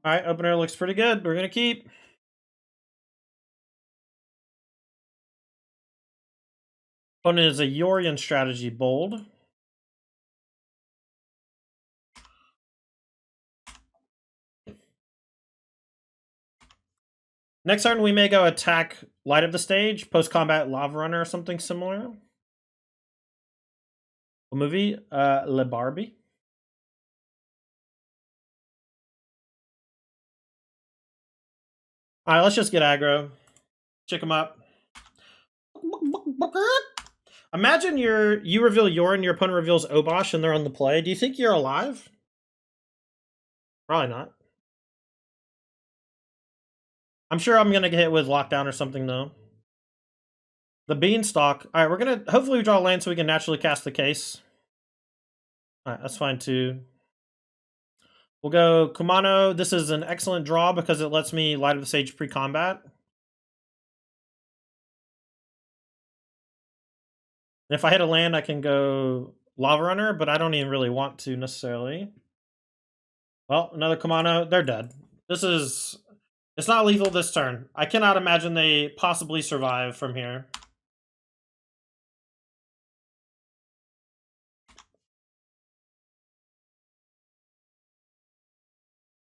All right, opener looks pretty good. We're gonna keep. Opponent is a Yorian strategy bold. Next turn, we may go attack light of the stage, post-combat lava runner or something similar. What movie? Le Barbie. All right, let's just get aggro. Check him up. Imagine you reveal Yorin, your opponent reveals Obosh, and they're on the play. Do you think you're alive? Probably not. I'm sure I'm gonna get hit with lockdown or something though. The Beanstalk. All right, we're gonna hopefully draw land so we can naturally cast the case. All right, that's fine too. We'll go Kumano. This is an excellent draw because it lets me Light of the Sage pre-combat. And if I hit a land, I can go Lava Runner, but I don't even really want to necessarily. Well, another Kumano. They're dead. This is... It's not lethal this turn. I cannot imagine they possibly survive from here.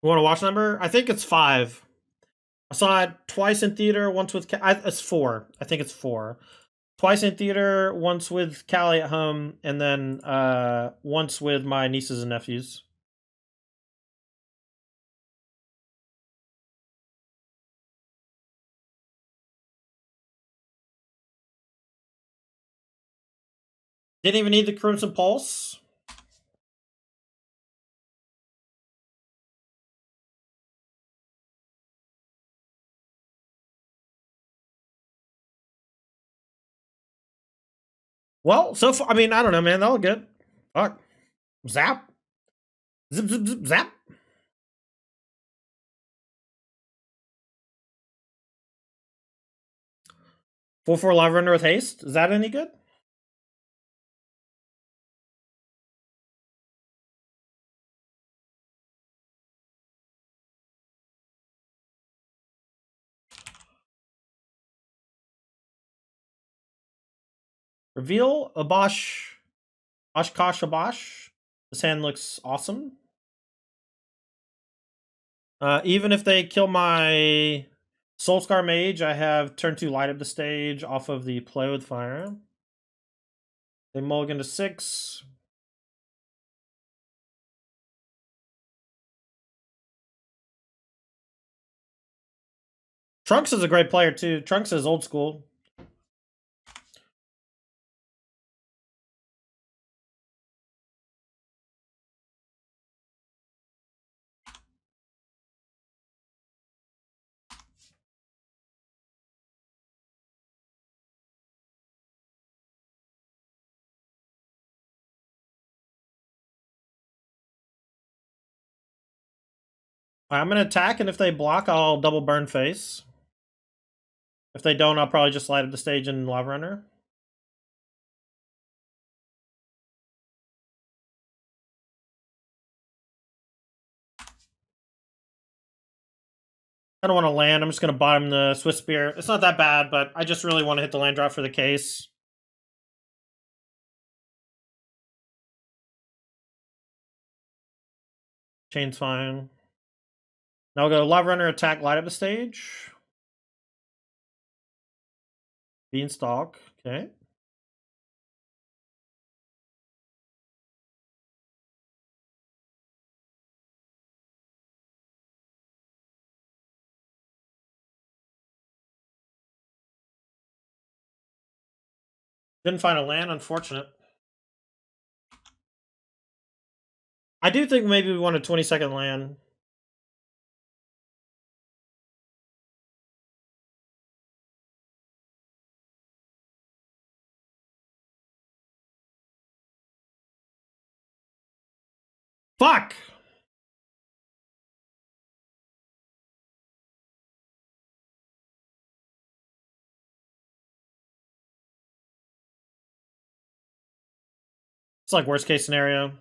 You want a watch number? I think it's 5. I saw it twice in theater, once with... it's 4. I think it's 4. Twice in theater, once with Callie at home, and then once with my nieces and nephews. Didn't even need the Crimson Pulse. Well, so far, I mean, I don't know, man. They're all good. Fuck. Zap. Zip, zip, zip, zap. Four Live Runner with haste. Is that any good? Reveal Abash. Oshkosh Abash. This hand looks awesome. Even if they kill my Soulscar Mage, I have turn 2 Light Up the Stage off of the Play with Fire. They mulligan to 6. Trunks is a great player too. Trunks is old school. I'm going to attack, and if they block, I'll double burn face. If they don't, I'll probably just light up the stage and Lava Runner. I don't want to land. I'm just going to bottom the Swiss Spear. It's not that bad, but I just really want to hit the land drop for the case. Chain's fine. Now we'll go Lava Runner, attack, light up the stage. Beanstalk. Okay. Didn't find a land, unfortunate. I do think maybe we want a 20-second land. Fuck! It's like worst case scenario.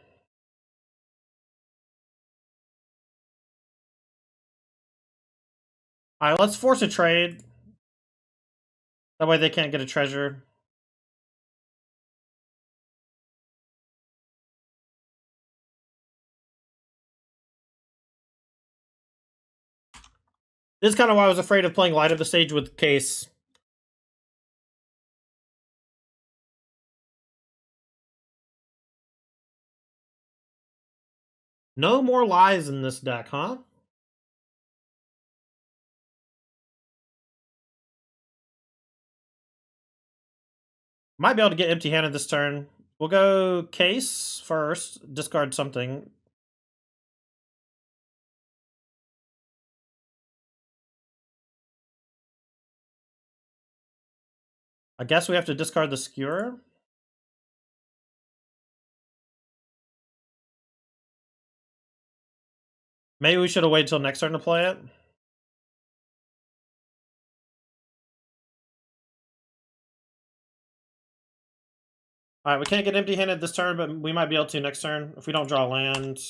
Alright, let's force a trade. That way they can't get a treasure. This is kind of why I was afraid of playing Light of the Stage with Case. No more lies in this deck, huh? Might be able to get empty-handed this turn. We'll go Case first. Discard something. I guess we have to discard the Skewer. Maybe we should have waited till next turn to play it. Alright, we can't get empty-handed this turn, but we might be able to next turn if we don't draw land.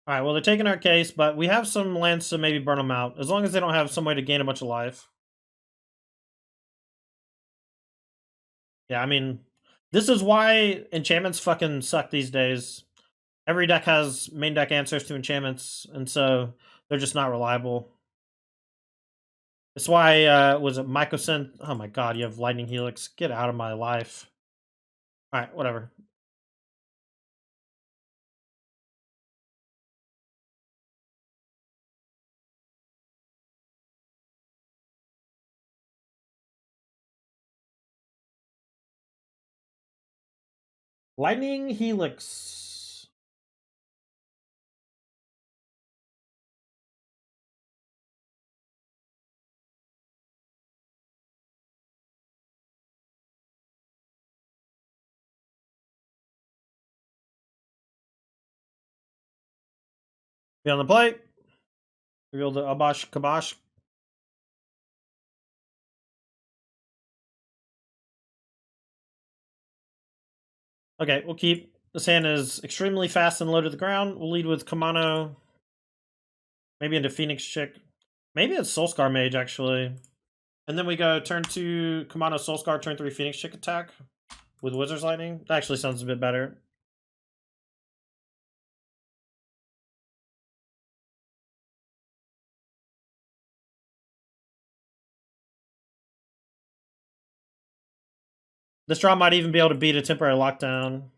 Alright, well, they're taking our Case, but we have some lands to maybe burn them out, as long as they don't have some way to gain a bunch of life. Yeah, I mean, this is why enchantments fucking suck these days. Every deck has main deck answers to enchantments, and so they're just not reliable. That's why, was it Mycosynth? Oh my god, you have Lightning Helix. Get out of my life. Alright, whatever. Lightning Helix. Be on the plate. Reveal the Abash Kabash. Okay, we'll keep. This hand is extremely fast and low to the ground. We'll lead with Kamano. Maybe into Phoenix Chick. Maybe it's Soulscar Mage, actually. And then we go turn 2 Kamano Soulscar, turn 3 Phoenix Chick attack with Wizard's Lightning. That actually sounds a bit better. This draw might even be able to beat a temporary lockdown.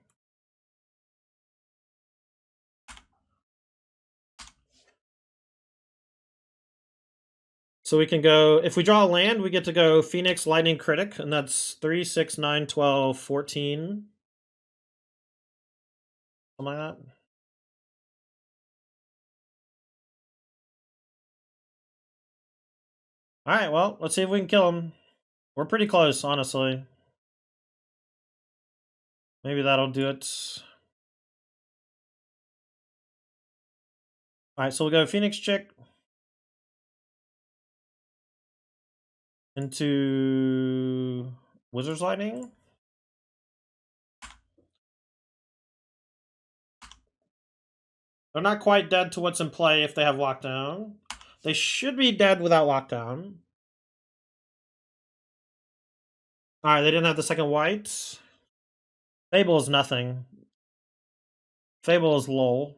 So we can go, if we draw a land, we get to go Phoenix, Lightning, Critic, and that's 3, 6, 9, 12, 14. Something like that. Alright, well, let's see if we can kill him. We're pretty close, honestly. Maybe that'll do it. Alright, so we'll go Phoenix Chick. Into Wizard's Lightning. They're not quite dead to what's in play if they have lockdown. They should be dead without lockdown. Alright, they didn't have the second white. Fable is nothing. Fable is lol.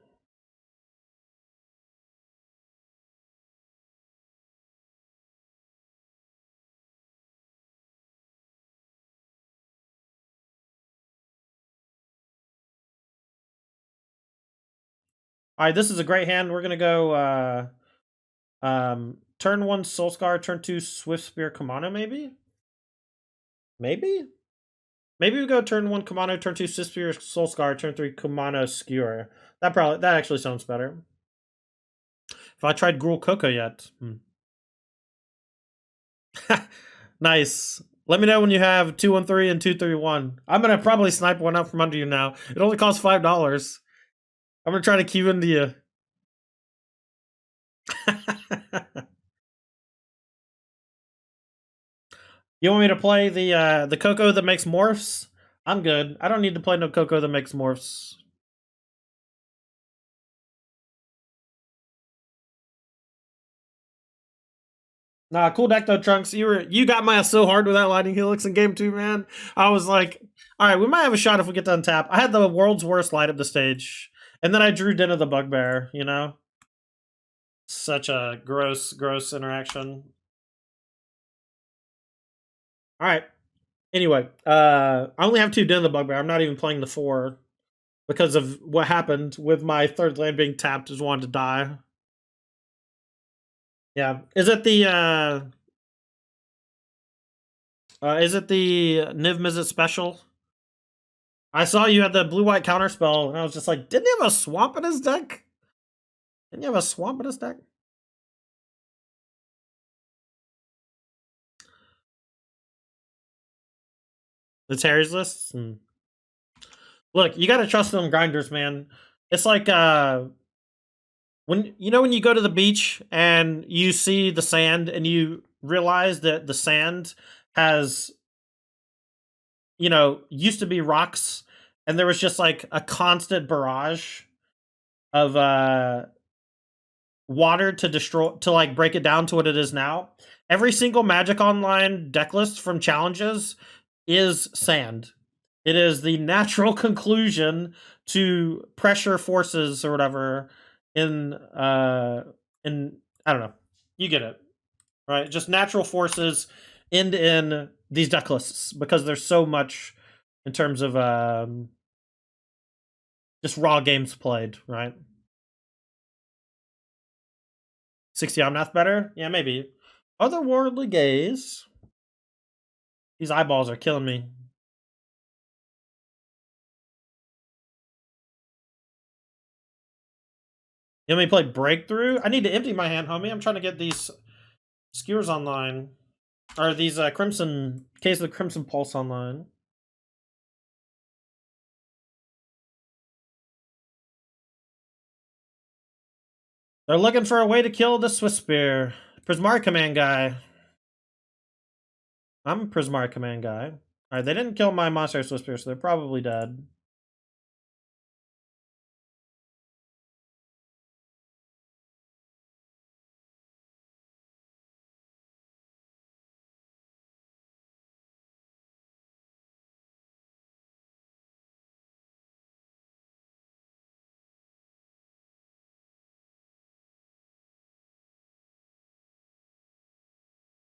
Alright, this is a great hand. We're gonna go turn 1 Soulscar, turn 2 Swift Spear Kamano, maybe? Maybe? Maybe we go turn 1 Kamano, turn 2 Swift Spear Soulscar, turn 3 Kamano Skewer. That actually sounds better. If I tried Gruul Coco yet. Nice. Let me know when you have 213 and 231. I'm gonna probably snipe one out from under you now. It only costs $5. I'm gonna try to cue into you. You want me to play the Coco that makes morphs? I'm good. I don't need to play no Coco that makes morphs. Nah, cool deck though, Trunks. You got my ass so hard with that Lightning Helix in game 2, man. I was like, all right, we might have a shot if we get to untap. I had the world's worst light up the stage, and then I drew Den of the Bugbear. You know, such a gross interaction. All right. Anyway, I only have 2 Den of the Bugbear. I'm not even playing the 4 because of what happened with my third land being tapped. Just wanted to die. Yeah. Is it the Niv Mizzet special? I saw you had the blue-white counterspell, and I was just like, didn't he have a swamp in his deck? Didn't he have a swamp in his deck? The Terry's list? Look, you gotta trust them grinders, man. It's like when you go to the beach and you see the sand and you realize that the sand has used to be rocks, and there was just like a constant barrage of water to like break it down to what it is now. Every single Magic Online deck list from challenges is sand. It is the natural conclusion to pressure forces or whatever in I don't know. You get it, right? Just natural forces in these deck lists because there's so much in terms of just raw games played, right? 60 Omnath better? Yeah, maybe. Otherworldly Gaze. These eyeballs are killing me. You want me to play Breakthrough? I need to empty my hand, homie. I'm trying to get these skewers online. Or these Crimson... Case of the Crimson Pulse online. They're looking for a way to kill the Swiss Spear. Prismari Command guy. I'm a Prismari Command guy. Alright, they didn't kill my Monster Swiss Spear, so they're probably dead.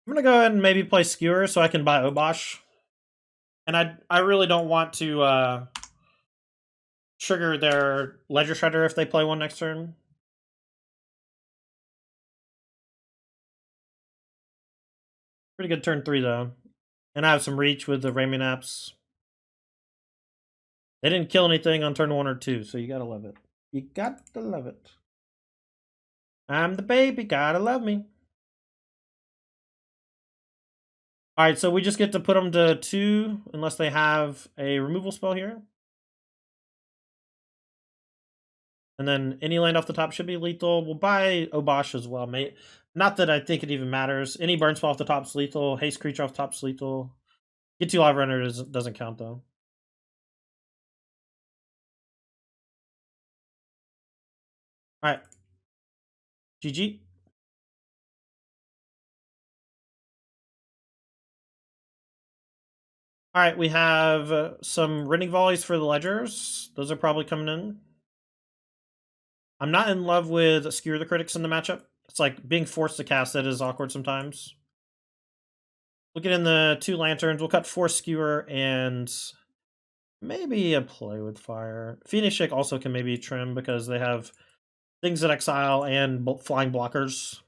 I'm gonna go ahead and maybe play Skewer so I can buy Obosh. And I really don't want to trigger their Ledger Shredder if they play one next turn. Pretty good turn 3 though. And I have some reach with the Raymond apps. They didn't kill anything on turn 1 or 2, so you gotta love it. You got to love it. I'm the baby, gotta love me. Alright, so we just get to put them to 2 unless they have a removal spell here. And then any land off the top should be lethal. We'll buy Obosh as well, mate. Not that I think it even matters. Any burn spell off the top's lethal. Haste creature off the top's lethal. Get 2 live runners doesn't count though. Alright. GG. Alright, we have some Rending Volleys for the Ledgers. Those are probably coming in. I'm not in love with Skewer the Critics in the matchup. It's like being forced to cast it is awkward sometimes. We'll get in the 2 Lanterns. We'll cut 4 Skewer and maybe a Play with Fire. Phoenix Shake also can maybe trim because they have things that exile and flying blockers.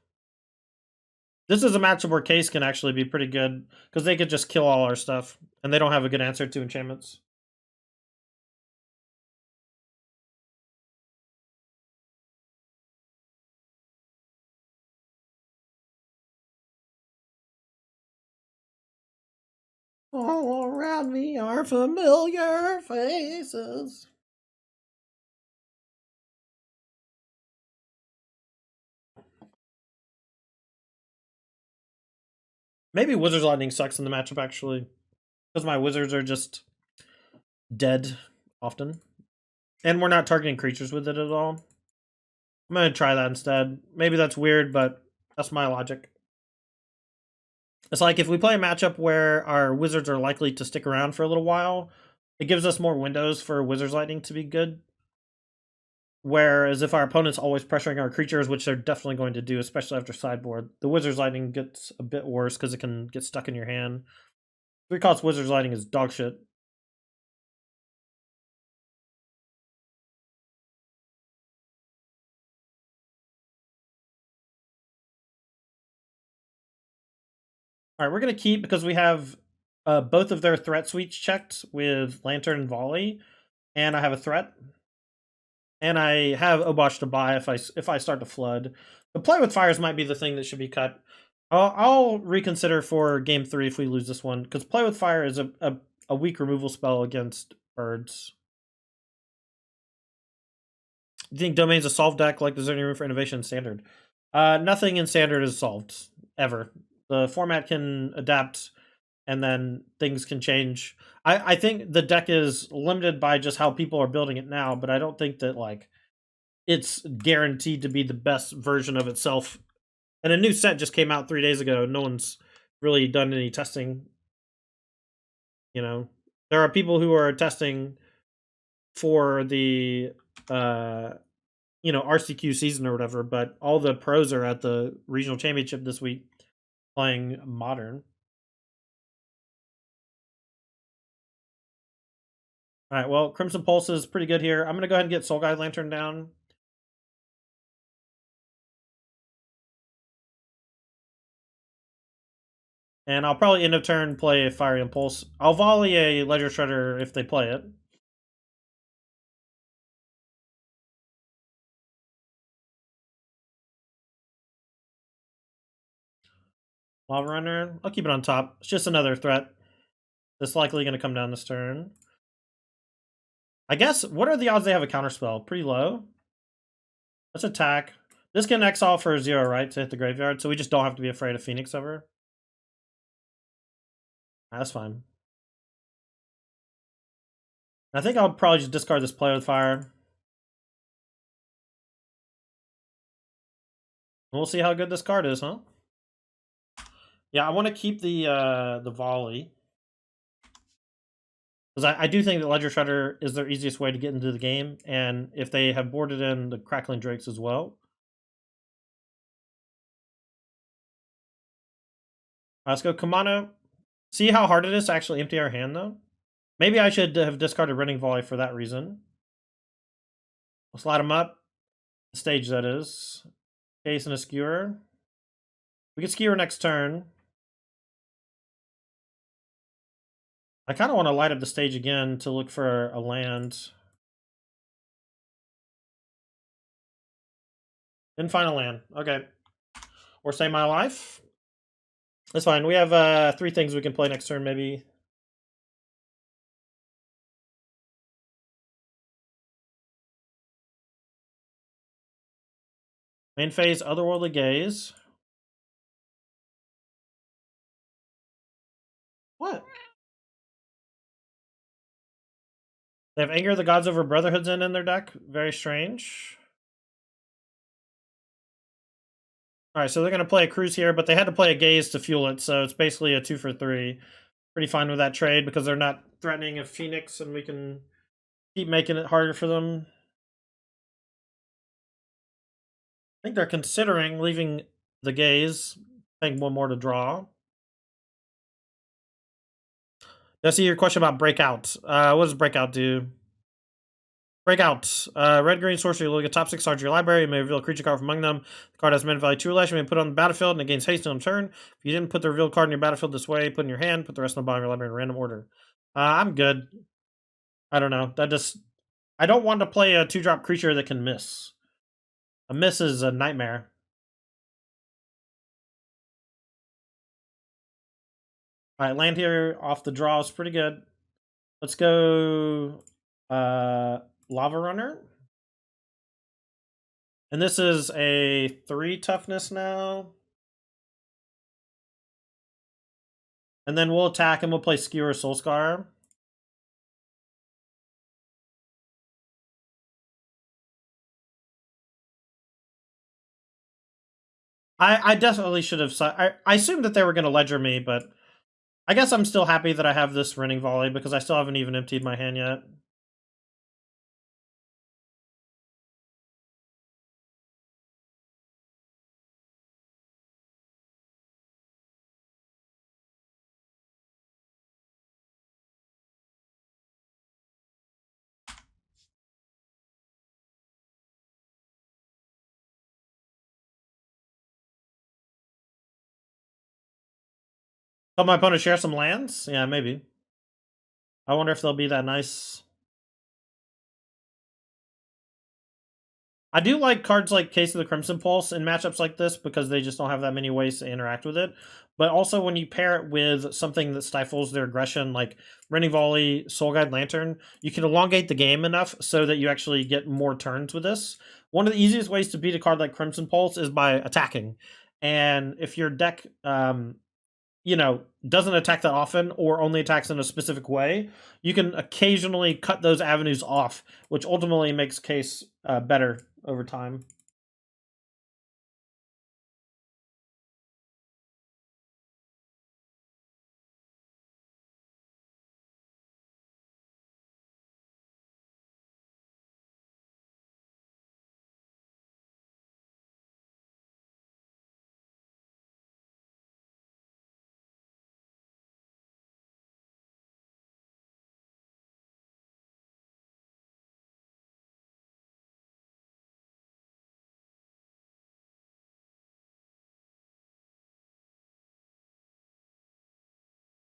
This is a matchup where Case can actually be pretty good because they could just kill all our stuff and they don't have a good answer to enchantments. All around me are familiar faces. Maybe Wizards Lightning sucks in the matchup, actually. Because my Wizards are just dead often. And we're not targeting creatures with it at all. I'm going to try that instead. Maybe that's weird, but that's my logic. It's like if we play a matchup where our Wizards are likely to stick around for a little while, it gives us more windows for Wizards Lightning to be good. Whereas if our opponent's always pressuring our creatures, which they're definitely going to do, especially after sideboard, the Wizards Lightning gets a bit worse because it can get stuck in your hand. 3-cost Wizards Lightning is dog shit. Alright, we're going to keep because we have both of their threat suites checked with Lantern and Volley, and I have a threat. And I have Obosh to buy if I start to flood. The Play with Fires might be the thing that should be cut. I'll reconsider for game 3 if we lose this one, because Play with Fire is a weak removal spell against birds. Do you think Domain's a solved deck? Like, is there any room for innovation in Standard? Nothing in Standard is solved, ever. The format can adapt, and then things can change. I think the deck is limited by just how people are building it now, but I don't think that, like, it's guaranteed to be the best version of itself. And a new set just came out 3 days ago. No one's really done any testing. You know, there are people who are testing for the RCQ season or whatever, but all the pros are at the regional championship this week playing Modern. All right, well, Crimson Pulse is pretty good here. I'm going to go ahead and get Soul Guide Lantern down. And I'll probably end of turn play a Fiery Impulse. I'll volley a Ledger Shredder if they play it. Lava Runner, I'll keep it on top. It's just another threat. That's likely going to come down this turn. I guess, what are the odds they have a counterspell? Pretty low. Let's attack. This can exile for 0, right, to hit the graveyard, so we just don't have to be afraid of Phoenix ever. That's fine. I think I'll probably just discard this Play with Fire. We'll see how good this card is, huh? Yeah, I want to keep the volley. Because I do think that Ledger Shredder is their easiest way to get into the game, and if they have boarded in the Crackling Drakes as well. Let's go Kamano. See how hard it is to actually empty our hand, though? Maybe I should have discarded Running Volley for that reason. We'll slide him up. Stage, that is. Case and a Skewer. We can Skewer next turn. I kind of want to light up the stage again to look for a land. Didn't find a land. Okay. Or Save My Life. That's fine. We have 3 things we can play next turn, maybe. Main phase, Otherworldly Gaze. What? They have Anger of the Gods over Brotherhoods in their deck. Very strange. Alright, so they're going to play a Cruise here, but they had to play a Gaze to fuel it, so it's basically a 2 for 3. Pretty fine with that trade because they're not threatening a Phoenix, and we can keep making it harder for them. I think they're considering leaving the Gaze, paying 1 more to draw. I see your question about Breakout. What does Breakout do? Breakout. Red-green sorcery. Look at top 6 cards of your library. You may reveal a creature card from among them. The card has mana value 2 or less. You may put it on the battlefield and it gains haste on turn. If you didn't put the revealed card in your battlefield this way, put it in your hand. Put the rest on the bottom of your library in random order. I'm good. I don't know. I don't want to play a 2-drop creature that can miss. A miss is a nightmare. Alright, land here off the draw is pretty good. Let's go Lava Runner. And this is a 3 toughness now. And then we'll attack and we'll play Skewer Soulscar. I definitely should have... I assumed that they were going to ledger me, but I guess I'm still happy that I have this Running Volley because I still haven't even emptied my hand yet. Oh, my opponent share some lands? Yeah, maybe. I wonder if they'll be that nice. I do like cards like Case of the Crimson Pulse in matchups like this because they just don't have that many ways to interact with it. But also when you pair it with something that stifles their aggression, like Running Volley, Soul Guide Lantern, you can elongate the game enough so that you actually get more turns with this. One of the easiest ways to beat a card like Crimson Pulse is by attacking. And if your deck doesn't attack that often or only attacks in a specific way, you can occasionally cut those avenues off, which ultimately makes Case better over time.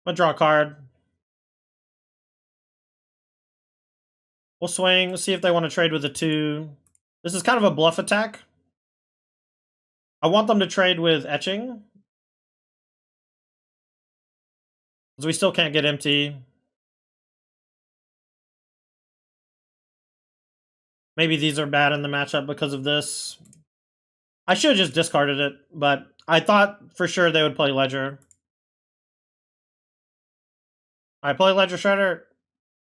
I'm gonna draw a card. We'll swing, see if they want to trade with a 2. This is kind of a bluff attack. I want them to trade with Etching, because we still can't get empty. Maybe these are bad in the matchup because of this. I should have just discarded it, but I thought for sure they would play Ledger. I play Ledger Shredder.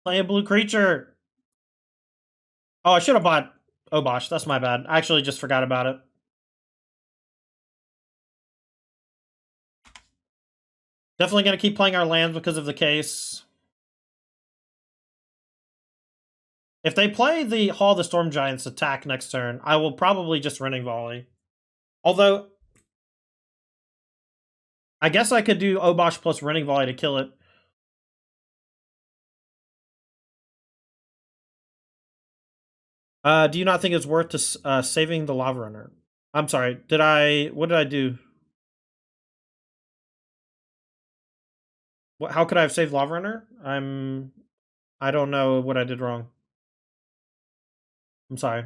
Play a blue creature. Oh, I should have bought Obosh. That's my bad. I actually just forgot about it. Definitely going to keep playing our lands because of the Case. If they play the Hall of the Storm Giants attack next turn, I will probably just Running Volley. Although, I guess I could do Obosh plus Running Volley to kill it. Do you not think it's worth to, saving the Lava Runner? I'm sorry. What did I do? How could I have saved Lava Runner? I don't know what I did wrong. I'm sorry.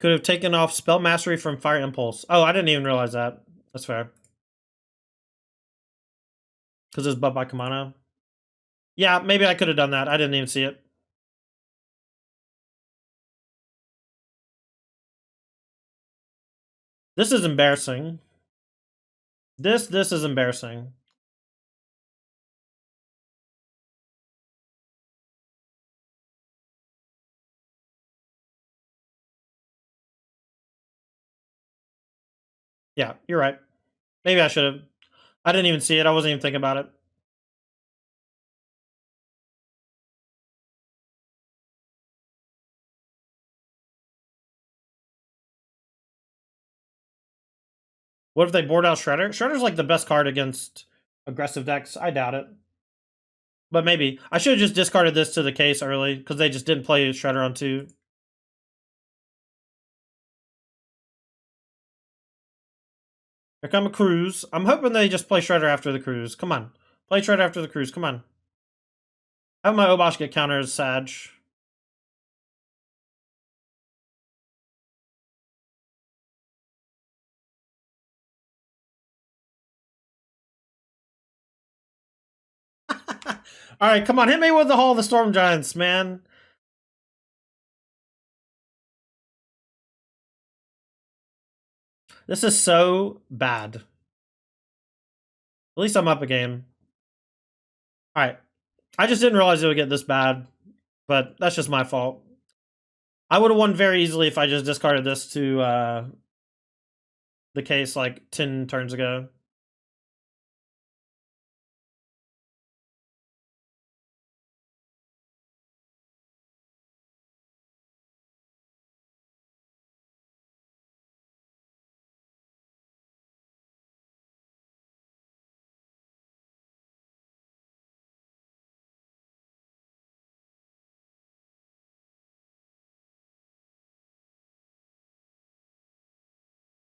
Could have taken off Spell Mastery from Fire Impulse. Oh, I didn't even realize that. That's fair. Because it's buffed by Kamano. Yeah, maybe I could have done that. I didn't even see it. This is embarrassing. This is embarrassing. Yeah, you're right. Maybe I should have. I didn't even see it. I wasn't even thinking about it. What if they board out Shredder? Shredder's like the best card against aggressive decks. I doubt it. But maybe. I should have just discarded this to the Case early, because they just didn't play Shredder on 2. Here come a Cruise. I'm hoping they just play Shredder after the Cruise. Come on. Play Shredder after the Cruise. Come on. Have my Obosh get counters, Sag. All right, come on, hit me with the Hall of the Storm Giants, man. This is so bad. At least I'm up a game. All right. I just didn't realize it would get this bad, but that's just my fault. I would have won very easily if I just discarded this to the case like 10 turns ago.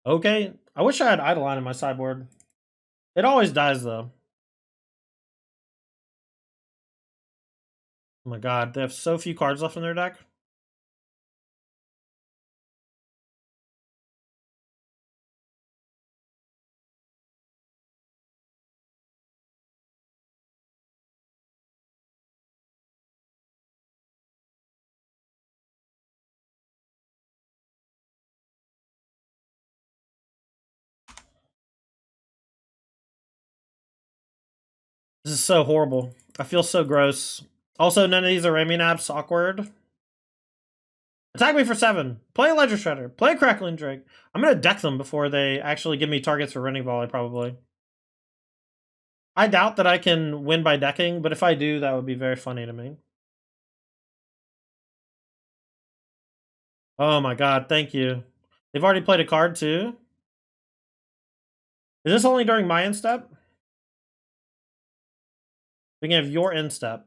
Okay. I wish I had Eidolon in my sideboard. It always dies, though. Oh my god, they have so few cards left in their deck. This is so horrible. I feel so gross. Also, none of these are Raminaps. Awkward. Attack me for 7. Play a Ledger Shredder. Play a Crackling Drake. I'm going to deck them before they actually give me targets for Running Volley, probably. I doubt that I can win by decking, but if I do, that would be very funny to me. Oh my god, thank you. They've already played a card, too? Is this only during my end step? We can have your end step.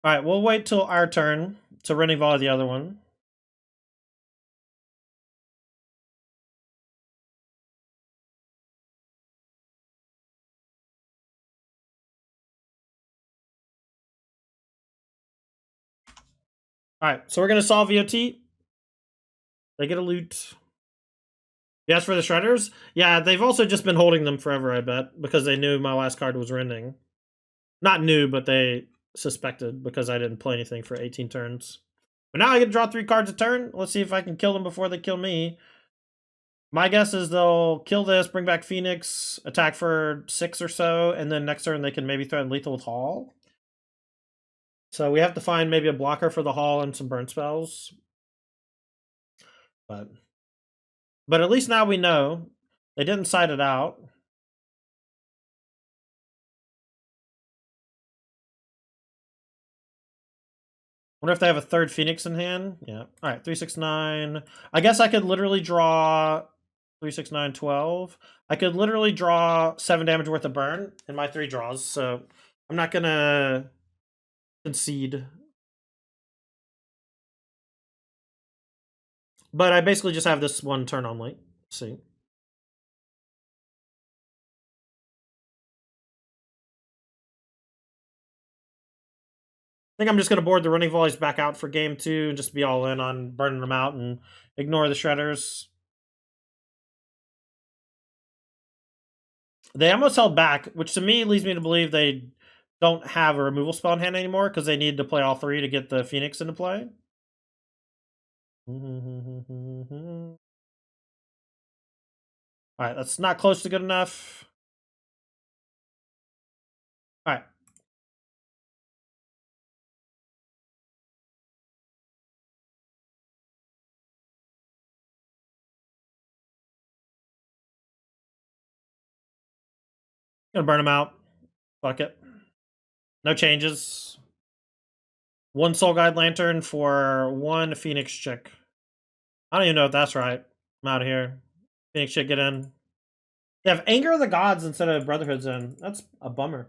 Alright, we'll wait till our turn to Running Volley the other one. Alright, so we're going to solve VOT. They get a loot. Yes, for the Shredders? Yeah, they've also just been holding them forever, I bet, because they knew my last card was Rending. Not new, but they suspected because I didn't play anything for 18 turns. But now I get to draw 3 cards a turn. Let's see if I can kill them before they kill me. My guess is they'll kill this, bring back Phoenix, attack for 6 or so, and then next turn they can maybe threaten lethal with Hall. So we have to find maybe a blocker for the Hall and some burn spells. But at least now we know. They didn't side it out. Wonder if they have a third Phoenix in hand. Yeah. All right, 3, 6, 9. I guess I could literally draw 3, 6, 9, 12. I could literally draw 7 damage worth of burn in my 3 draws, so I'm not going to concede. But I basically just have this one turn on late. Let's see. I think I'm just going to board the Running Volleys back out for game 2 and just be all in on burning them out and ignore the Shredders. They almost held back, which to me leads me to believe they don't have a removal spell in hand anymore because they need to play all 3 to get the Phoenix into play. Alright, that's not close to good enough. Alright. Gonna burn them out. Fuck it. No changes. 1 Soul Guide Lantern for 1 Phoenix Chick. I don't even know if that's right. I'm out of here. Phoenix Chick, get in. They have Anger of the Gods instead of Brotherhood's in. That's a bummer.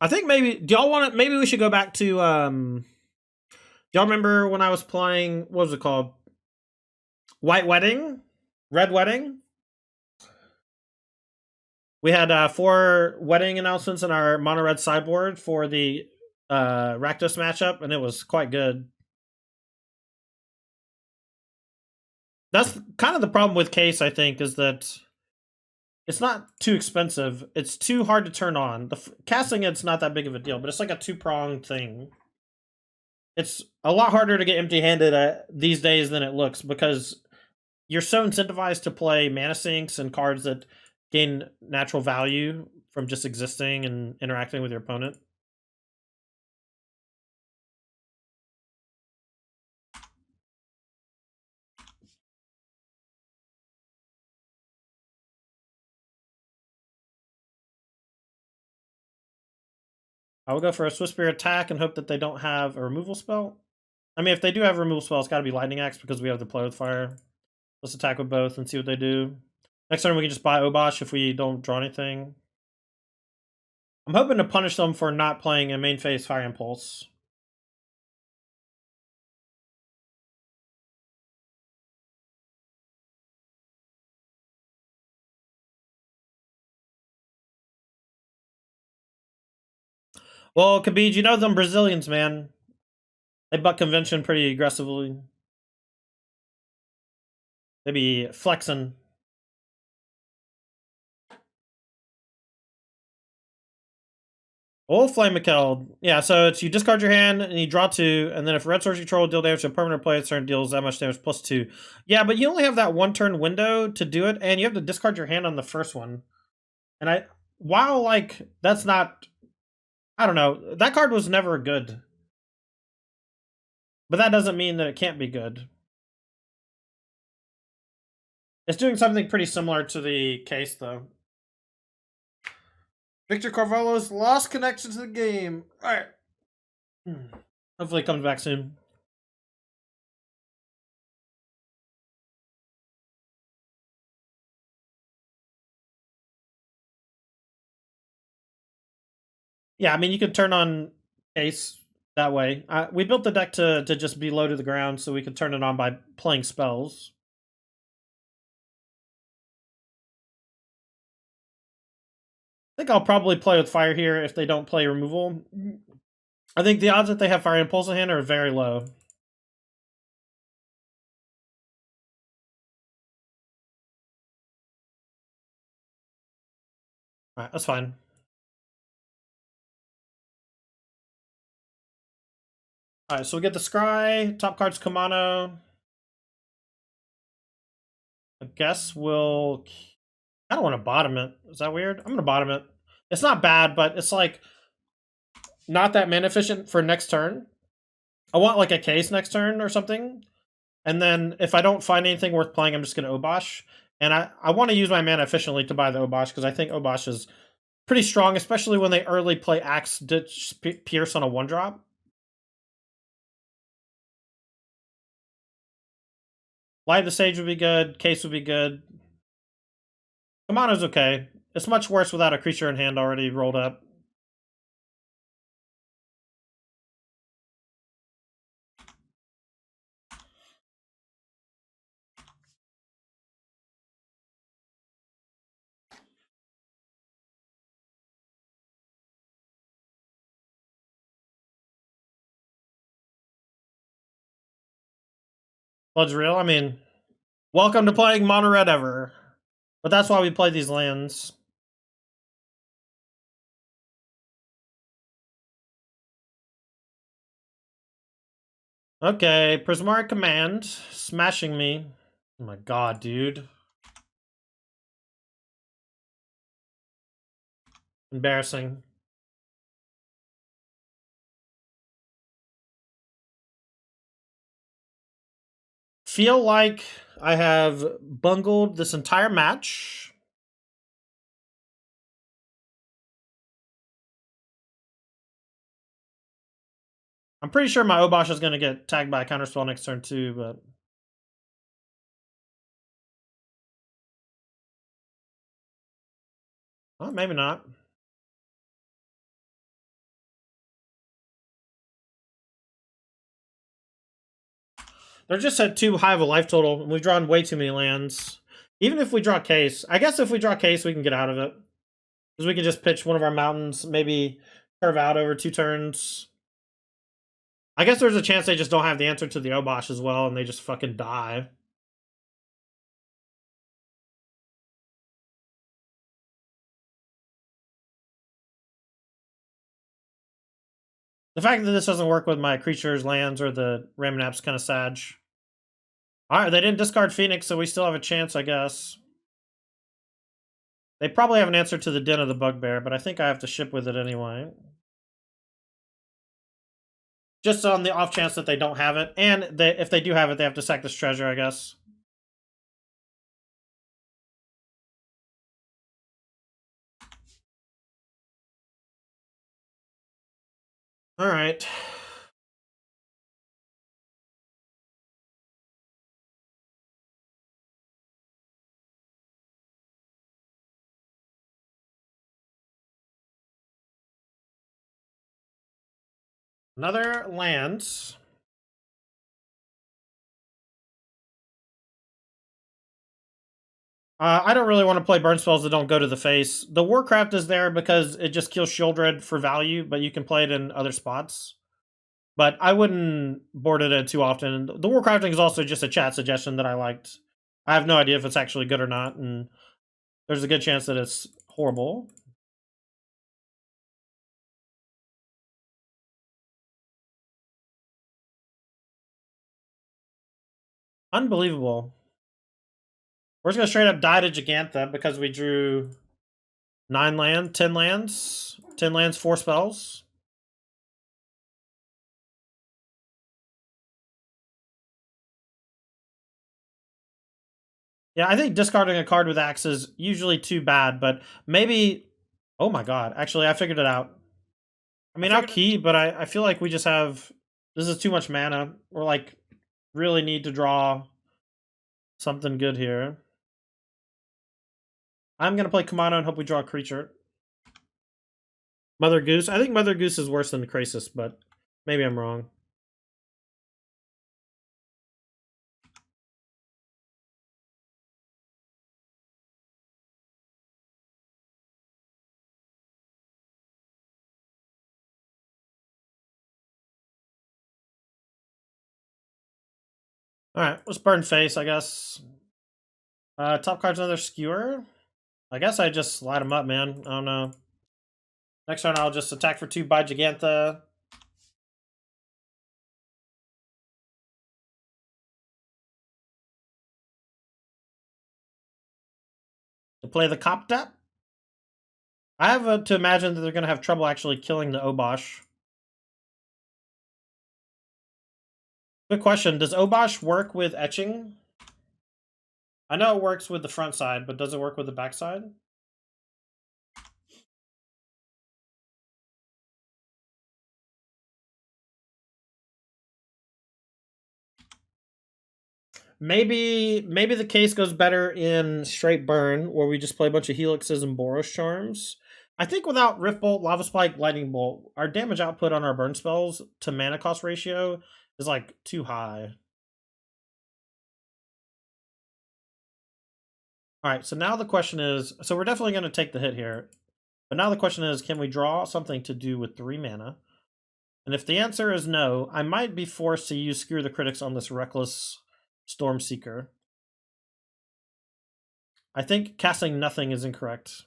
I think maybe do y'all want to? Maybe we should go back to. Y'all remember when I was playing? What was it called? White Wedding, Red Wedding. We had 4 wedding announcements in our mono red sideboard for the Rakdos matchup, and it was quite good. That's kind of the problem with Case, I think, is that it's not too expensive. It's too hard to turn on. Casting it's not that big of a deal, but it's like a 2-pronged thing. It's a lot harder to get empty-handed these days than it looks because you're so incentivized to play mana sinks and cards that gain natural value from just existing and interacting with your opponent. I will go for a Swiss Spear attack and hope that they don't have a removal spell. I mean, if they do have a removal spell, it's got to be Lightning Axe because we have the Play with Fire. Let's attack with both and see what they do. Next turn, we can just buy Obosh if we don't draw anything. I'm hoping to punish them for not playing a main phase Fire Impulse. Well, Khabib, you know them Brazilians, man. They buck convention pretty aggressively. They be flexing. Oh, Flame McKeld. Yeah, so it's you discard your hand and you draw 2, and then if Red Source control deal damage to a permanent player, turn deals that much damage plus 2. Yeah, but you only have that 1-turn window to do it, and you have to discard your hand on the first one. And while like that's not, I don't know, that card was never good, but that doesn't mean that it can't be good. It's doing something pretty similar to the Case though. Victor Carvalho's lost connection to the game. All right. Hopefully it comes back soon. Yeah, I mean, you could turn on Ace that way. We built the deck to just be low to the ground so we could turn it on by playing spells. I think I'll probably play with Fire here if they don't play removal. I think the odds that they have Fire Impulse in hand are very low. Alright, that's fine. Alright, so we get the Scry, top card's Kamano. I guess we'll... I don't want to bottom it. Is that weird? I'm going to bottom it. It's not bad, but it's like not that mana efficient for next turn. I want like a Case next turn or something. And then if I don't find anything worth playing, I'm just going to Obosh. And I want to use my mana efficiently to buy the Obosh because I think Obosh is pretty strong, especially when they early play Axe Ditch Pierce on a 1-drop. Light the Sage would be good. Case would be good. Kamano's okay. It's much worse without a creature in hand already rolled up. Blood's real. I mean, welcome to playing mono red ever. But that's why we play these lands. Okay, Prismaric Command. Smashing me. Oh my god, dude. Embarrassing. Feel like I have bungled this entire match. I'm pretty sure my Obosh is going to get tagged by a counterspell next turn too, but... well, maybe not. They're just at too high of a life total, and we've drawn way too many lands. Even if we draw Case, I guess if we draw Case, we can get out of it. Because we can just pitch one of our mountains, maybe curve out over 2 turns. I guess there's a chance they just don't have the answer to the Obosh as well, and they just fucking die. The fact that this doesn't work with my creatures, lands, or the Ramunap's kind of sad. Alright, they didn't discard Phoenix, so we still have a chance, I guess. They probably have an answer to the Den of the Bugbear, but I think I have to ship with it anyway. Just on the off chance that they don't have it. And if they do have it, they have to sack this treasure, I guess. Alright. Another land. I don't really want to play burn spells that don't go to the face. The Warcraft is there because it just kills Shieldred for value, but you can play it in other spots. But I wouldn't board it too often. The Warcrafting is also just a chat suggestion that I liked. I have no idea if it's actually good or not, and there's a good chance that it's horrible. Unbelievable. We're just gonna straight up die to Gigantha because we drew 9 land, 10 lands. 10 lands, 4 spells. Yeah, I think discarding a card with Axe is usually too bad, but maybe... Oh my god, actually I figured it out. I mean, I'll key, but I feel like we just have... This is too much mana. We're like, really need to draw something good here. I'm gonna play Kamano and hope we draw a creature. Mother Goose. I think Mother Goose is worse than the Krasis, but maybe I'm wrong. Alright, let's burn face, I guess. Top card's another Skewer. I guess I just light him up, man. I don't know. Next turn I'll just attack for 2 by Gigantha. To play the Copta. I have to imagine that they're going to have trouble actually killing the Obosh. Quick question, does Obosh work with etching? I know it works with the front side, but does it work with the back side? Maybe the case goes better in straight burn, where we just play a bunch of Helixes and Boros Charms. I think without Rift Bolt, Lava Spike, Lightning Bolt, our damage output on our burn spells to mana cost ratio is like too high. Alright, so now the question is, so we're definitely going to take the hit here. But now the question is, can we draw something to do with 3 mana? And if the answer is no, I might be forced to use Skewer the Critics on this Reckless Stormseeker. I think casting nothing is incorrect.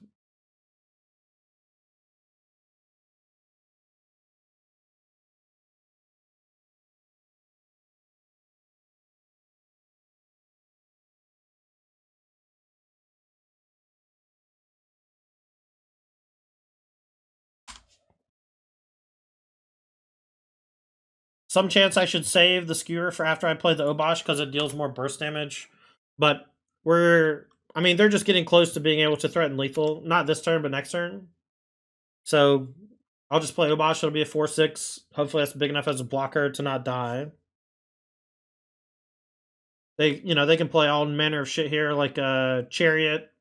Some chance I should save the Skewer for after I play the Obosh because it deals more burst damage. But I mean, they're just getting close to being able to threaten lethal. Not this turn, but next turn. So I'll just play Obosh. It'll be a 4/6. Hopefully that's big enough as a blocker to not die. They can play all manner of shit here, like a Chariot.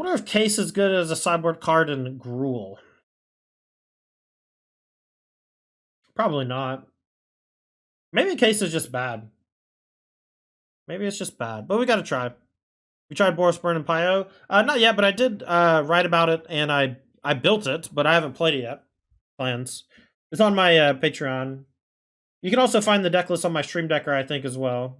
wonder if Case is good as a sideboard card in Gruul. Probably not. Maybe Case is just bad. Maybe it's just bad, but we gotta try. We tried Boris Burn and Pio. Not yet, but I did write about it, and I built it, but I haven't played it yet. Plans. It's on my Patreon. You can also find the deck list on my Stream Decker, I think, as well.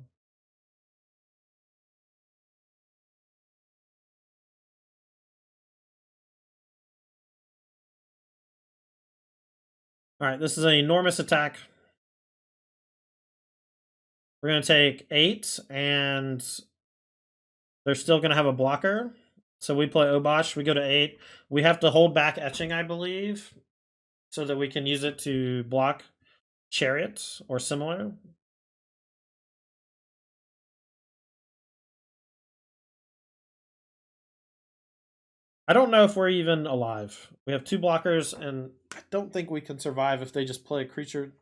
Alright, this is an enormous attack. We're going to take 8, and they're still going to have a blocker. So we play Obosh, we go to 8. We have to hold back Etching, I believe, so that we can use it to block Chariot or similar. I don't know if we're even alive. We have 2 blockers, and I don't think we can survive if they just play a creature,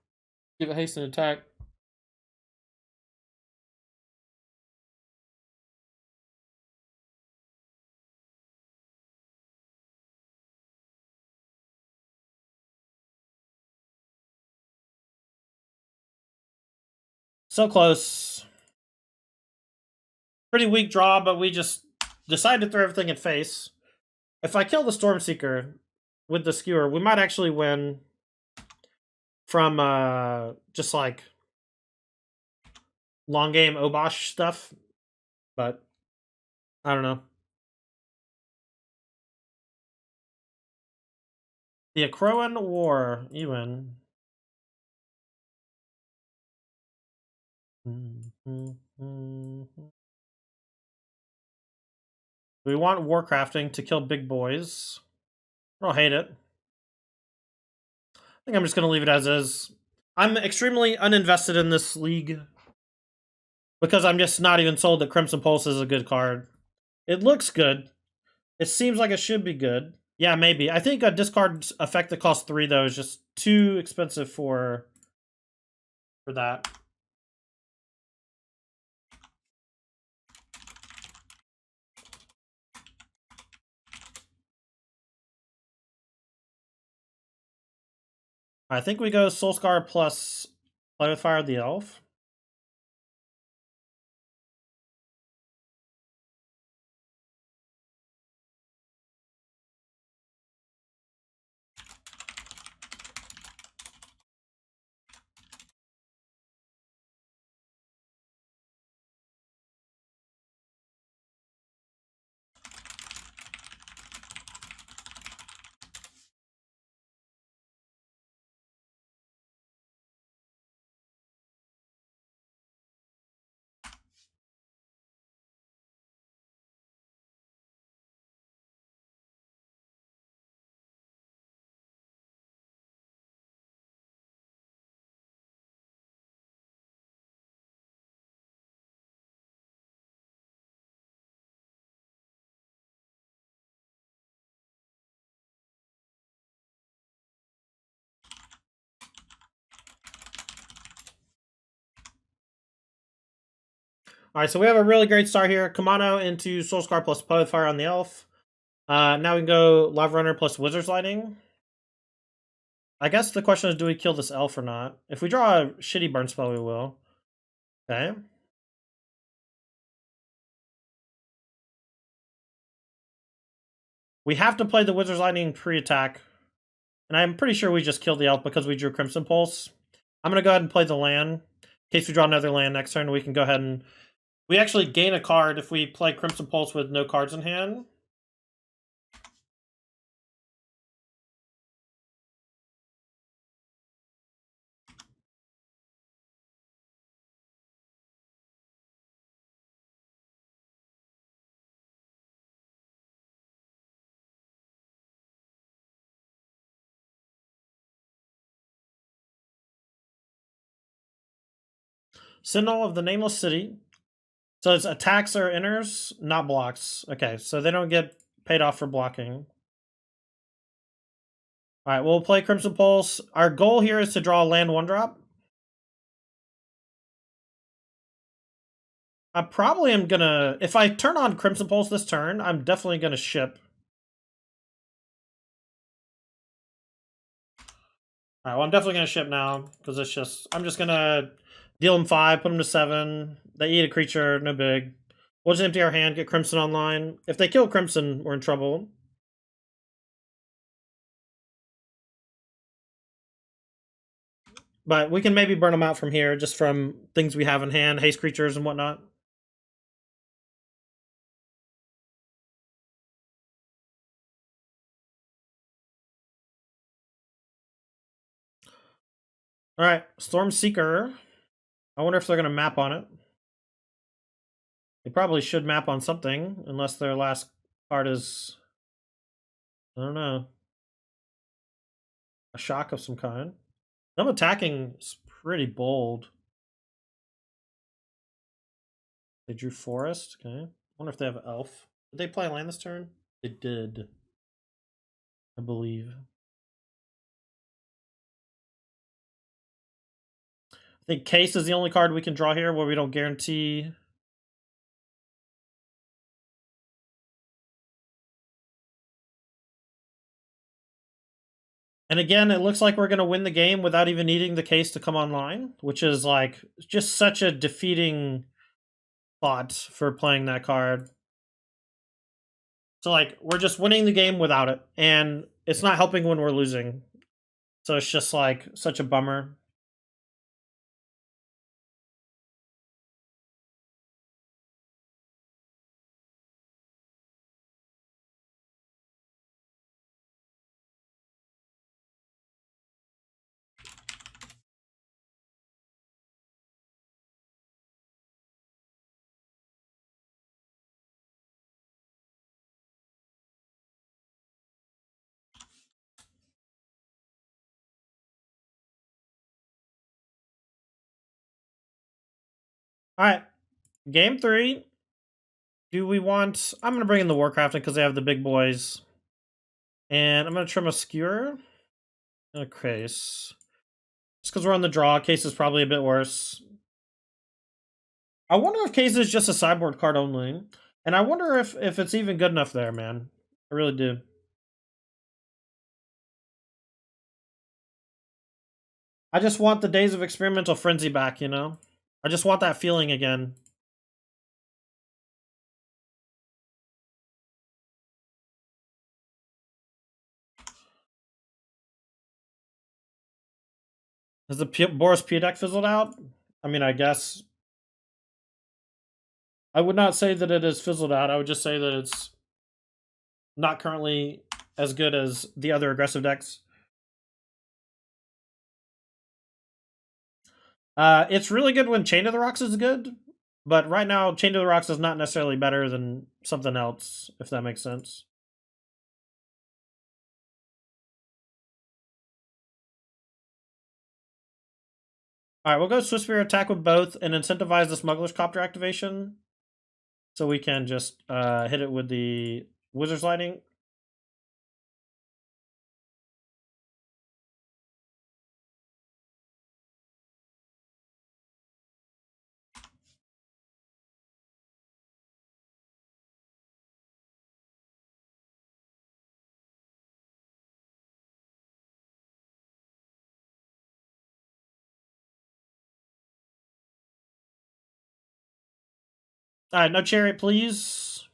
give a haste and attack. So close. Pretty weak draw, but we just decided to throw everything in face. If I kill the Stormseeker with the Skewer, we might actually win from just like long game Obosh stuff, but I don't know. The Akroan War, you win. We want Warcrafting to kill big boys. I don't hate it. I think I'm just going to leave it as is. I'm extremely uninvested in this league because I'm just not even sold that Crimson Pulse is a good card. It looks good. It seems like it should be good. Yeah, maybe. I think a discard effect that costs 3, though, is just too expensive for that. I think we go Soulscar plus Play with Fire the Elf. Alright, so we have a really great start here. Kamano into Soulscar plus Play with Fire on the Elf. Now we can go Lava Runner plus Wizard's Lighting. I guess the question is, do we kill this elf or not? If we draw a shitty burn spell, we will. Okay. We have to play the Wizard's Lightning pre-attack. And I'm pretty sure we just killed the elf because we drew Crimson Pulse. I'm going to go ahead and play the land. In case we draw another land next turn, we can go ahead and... We actually gain a card if we play Crimson Pulse with no cards in hand. Sentinel of the Nameless City. So it's attacks or enters, not blocks. Okay, so they don't get paid off for blocking. Alright, we'll play Crimson Pulse. Our goal here is to draw a land 1-drop. I probably am gonna, if I turn on Crimson Pulse this turn, I'm definitely gonna ship. Alright, well, I'm definitely gonna ship now, because it's just, I'm just gonna deal them 5, put them to 7. They eat a creature, no big. We'll just empty our hand, get Crimson online. If they kill Crimson, we're in trouble. But we can maybe burn them out from here, just from things we have in hand, haste creatures and whatnot. Alright, Storm Seeker. I wonder if they're gonna map on it. They probably should map on something, unless their last card is, I don't know, a shock of some kind. Them attacking is pretty bold. They drew Forest, okay. I wonder if they have Elf. Did they play land this turn? They did, I believe. I think Case is the only card we can draw here where we don't guarantee. And again, it looks like we're going to win the game without even needing the Case to come online, which is like just such a defeating thought for playing that card. So like we're just winning the game without it, and it's not helping when we're losing. So it's just like such a bummer. All right, game 3. Do we want? I'm gonna bring in the Warcrafting because they have the big boys, and I'm gonna trim a Skewer and a Case. Just because we're on the draw, Case is probably a bit worse. I wonder if Case is just a sideboard card only, and I wonder if it's even good enough there, man. I really do. I just want the days of experimental frenzy back, you know? I just want that feeling again. Has the Boros P deck fizzled out? I mean, I guess. I would not say that it is fizzled out. I would just say that it's not currently as good as the other aggressive decks. It's really good when Chain of the Rocks is good, but right now Chain of the Rocks is not necessarily better than something else, if that makes sense. Alright, we'll go Swiftspear attack with both and incentivize the Smuggler's Copter activation. So we can just hit it with the Wizard's Lightning. Alright, no Chariot, please.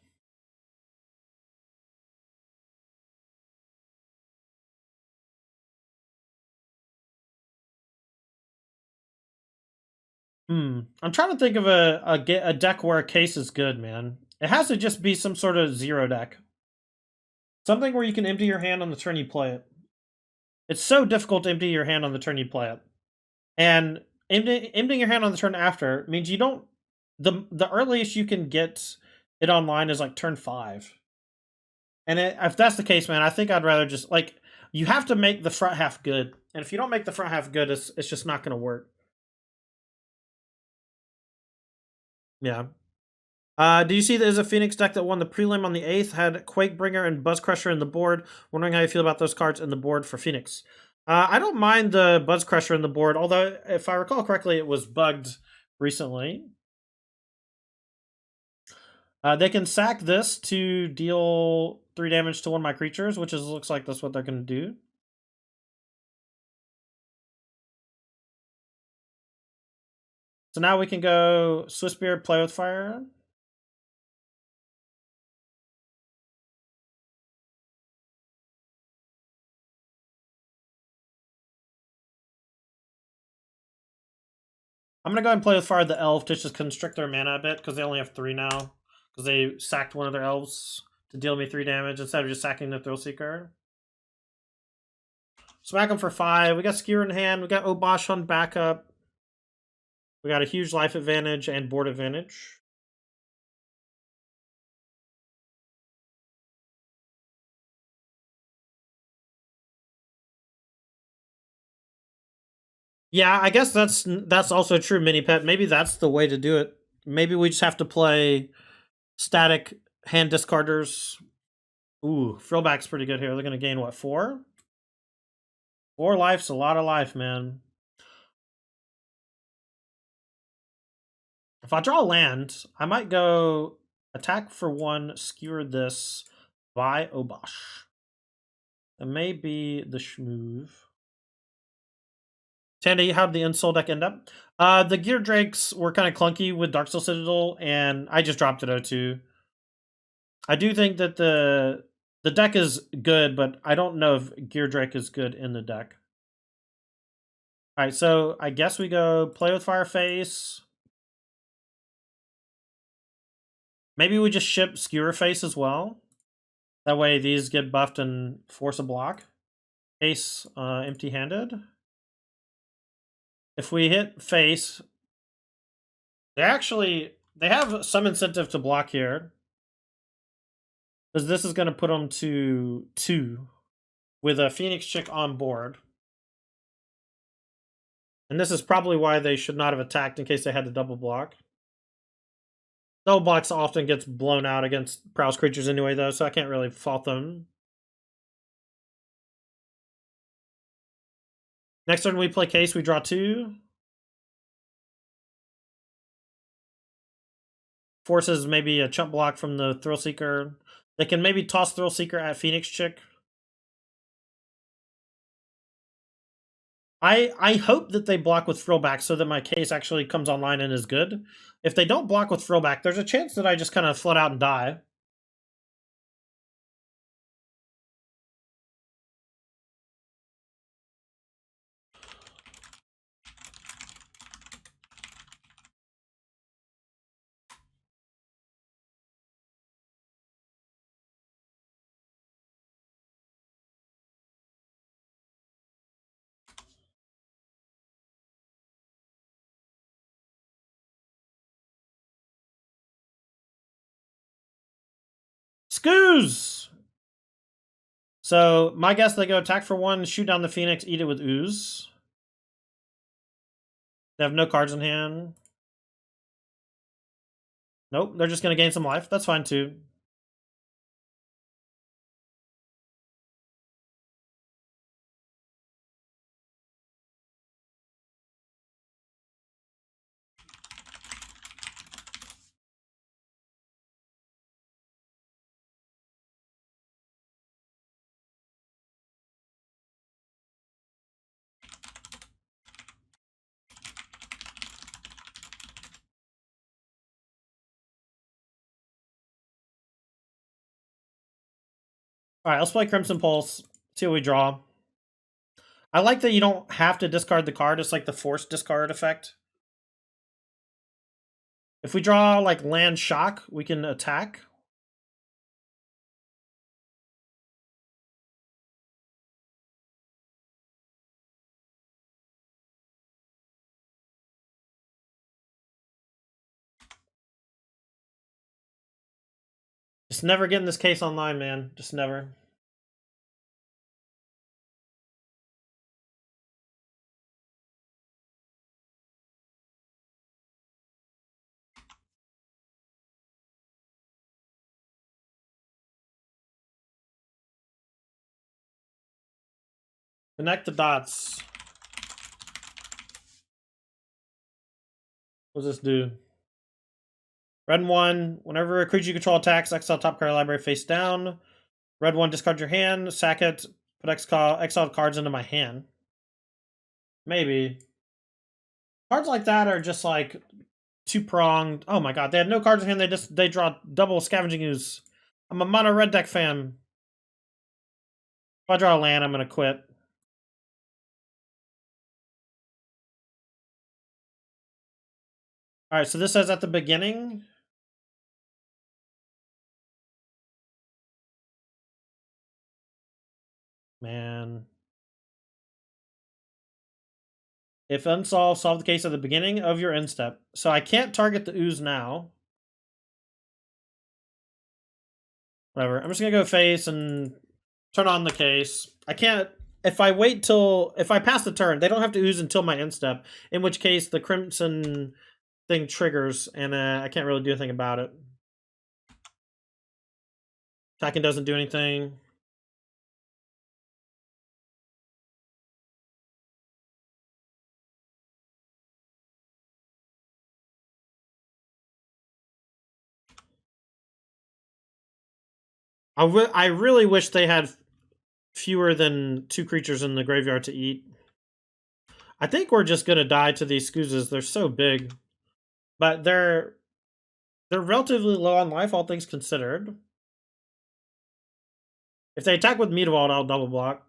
I'm trying to think of a deck where a Case is good, man. It has to just be some sort of zero deck. Something where you can empty your hand on the turn you play it. It's so difficult to empty your hand on the turn you play it. And emptying your hand on the turn after means you don't... The earliest you can get it online is like turn 5. And if that's the case, man, I think I'd rather just... Like, you have to make the front half good. And if you don't make the front half good, it's just not going to work. Yeah. Do you see there's a Phoenix deck that won the prelim on the 8th, had Quakebringer and Buzzcrusher in the board? Wondering how you feel about those cards in the board for Phoenix. I don't mind the Buzzcrusher in the board, although if I recall correctly, it was bugged recently. They can sack this to deal 3 damage to one of my creatures, which looks like that's what they're going to do. So now we can go Swissbeard, play with fire. I'm going to go ahead and play with fire the elf to just constrict their mana a bit, because they only have 3 now. Because they sacked one of their elves to deal me 3 damage instead of just sacking the Thrillseeker. Smack them for 5. We got Skewer in hand. We got Obosh on backup. We got a huge life advantage and board advantage. Yeah, I guess that's also true, Mini Pet. Maybe that's the way to do it. Maybe we just have to play static hand discarders. Ooh, Frillback's pretty good here. They're going to gain, what, 4? 4 life's a lot of life, man. If I draw land, I might go attack for 1, skewer this, buy Obosh. That may be the schmoove. Tandy, how'd the Insult deck end up? The Gear Drakes were kind of clunky with Darksteel Citadel, and I just dropped it 0-2. I do think that the deck is good, but I don't know if Gear Drake is good in the deck. Alright, so I guess we go play with Fireface. Maybe we just ship Skewerface as well. That way these get buffed and force a block. Face empty-handed. If we hit face, they have some incentive to block here. Because this is going to put them to 2 with a Phoenix Chick on board. And this is probably why they should not have attacked in case they had to double block. Double blocks often gets blown out against Prowess creatures anyway, though, so I can't really fault them. Next turn we play Case, we draw 2. Forces maybe a chump block from the Thrillseeker. They can maybe toss Thrillseeker at Phoenix Chick. I hope that they block with Frillback so that my Case actually comes online and is good. If they don't block with Frillback, there's a chance that I just kind of flood out and die. Scoos! So, my guess, they go attack for 1, shoot down the Phoenix, eat it with Ooze. They have no cards in hand. Nope, they're just going to gain some life. That's fine, too. Alright, let's play Crimson Pulse. See what we draw. I like that you don't have to discard the card. It's like the forced discard effect. If we draw, like, Land Shock, we can attack. Just never getting this Case online, man. Just never. Connect the dots. What does this do? Red 1, whenever a creature you control attacks, exile top card library face down. Red 1, discard your hand, sack it, put exiled cards into my hand. Maybe. Cards like that are just like two-pronged. Oh my god, they had no cards in hand, they draw double Scavenging Ooze. I'm a mono red deck fan. If I draw a land, I'm gonna quit. Alright, so this says at the beginning. Man. If unsolved, solve the case at the beginning of your end step. So I can't target the ooze now. Whatever. I'm just gonna go face and turn on the case. I can't. If I pass the turn, they don't have to ooze until my end step. In which case, the crimson thing triggers, and I can't really do anything about it. Attacking doesn't do anything. I really wish they had fewer than 2 creatures in the graveyard to eat. I think we're just gonna die to these Scoozes. They're so big, but they're relatively low on life, all things considered. If they attack with Mutavault, I'll double block.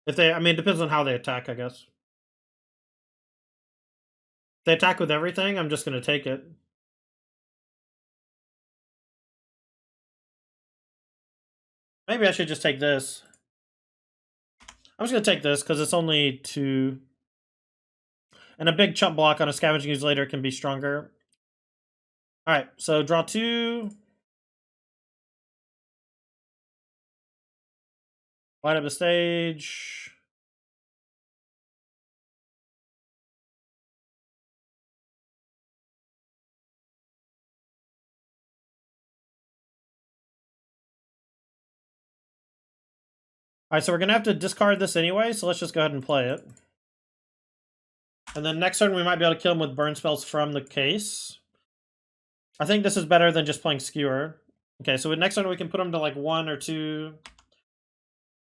If they, I mean, it depends on how they attack, I guess. If they attack with everything, I'm just gonna take it. Maybe I should just take this. I'm just gonna take this because it's only 2. And a big chump block on a Scavenging Ooze later can be stronger. Alright, so draw 2. Light up the stage. Alright, so we're gonna have to discard this anyway, so let's just go ahead and play it. And then next turn we might be able to kill him with burn spells from the case. I think this is better than just playing Skewer. Okay, so with next turn we can put him to like 1 or 2.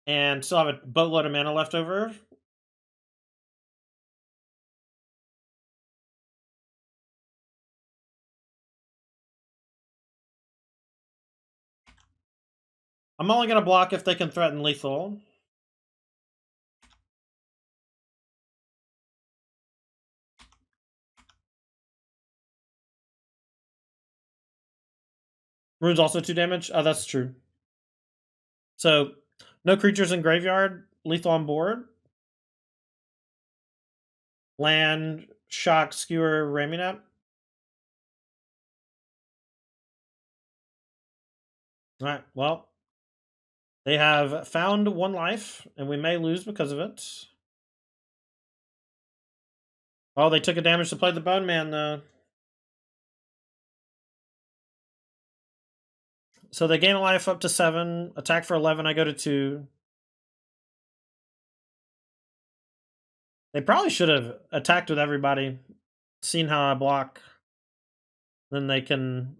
And still have a boatload of mana left over. I'm only going to block if they can threaten lethal. Rune's also 2 damage. Oh, that's true. So, no creatures in graveyard. Lethal on board. Land, shock, skewer, Raminap. Alright, well. They have found 1 life, and we may lose because of it. Oh, they took a damage to play the Bone Man, though. So they gain a life up to 7. Attack for 11, I go to 2. They probably should have attacked with everybody. Seen how I block. Then they can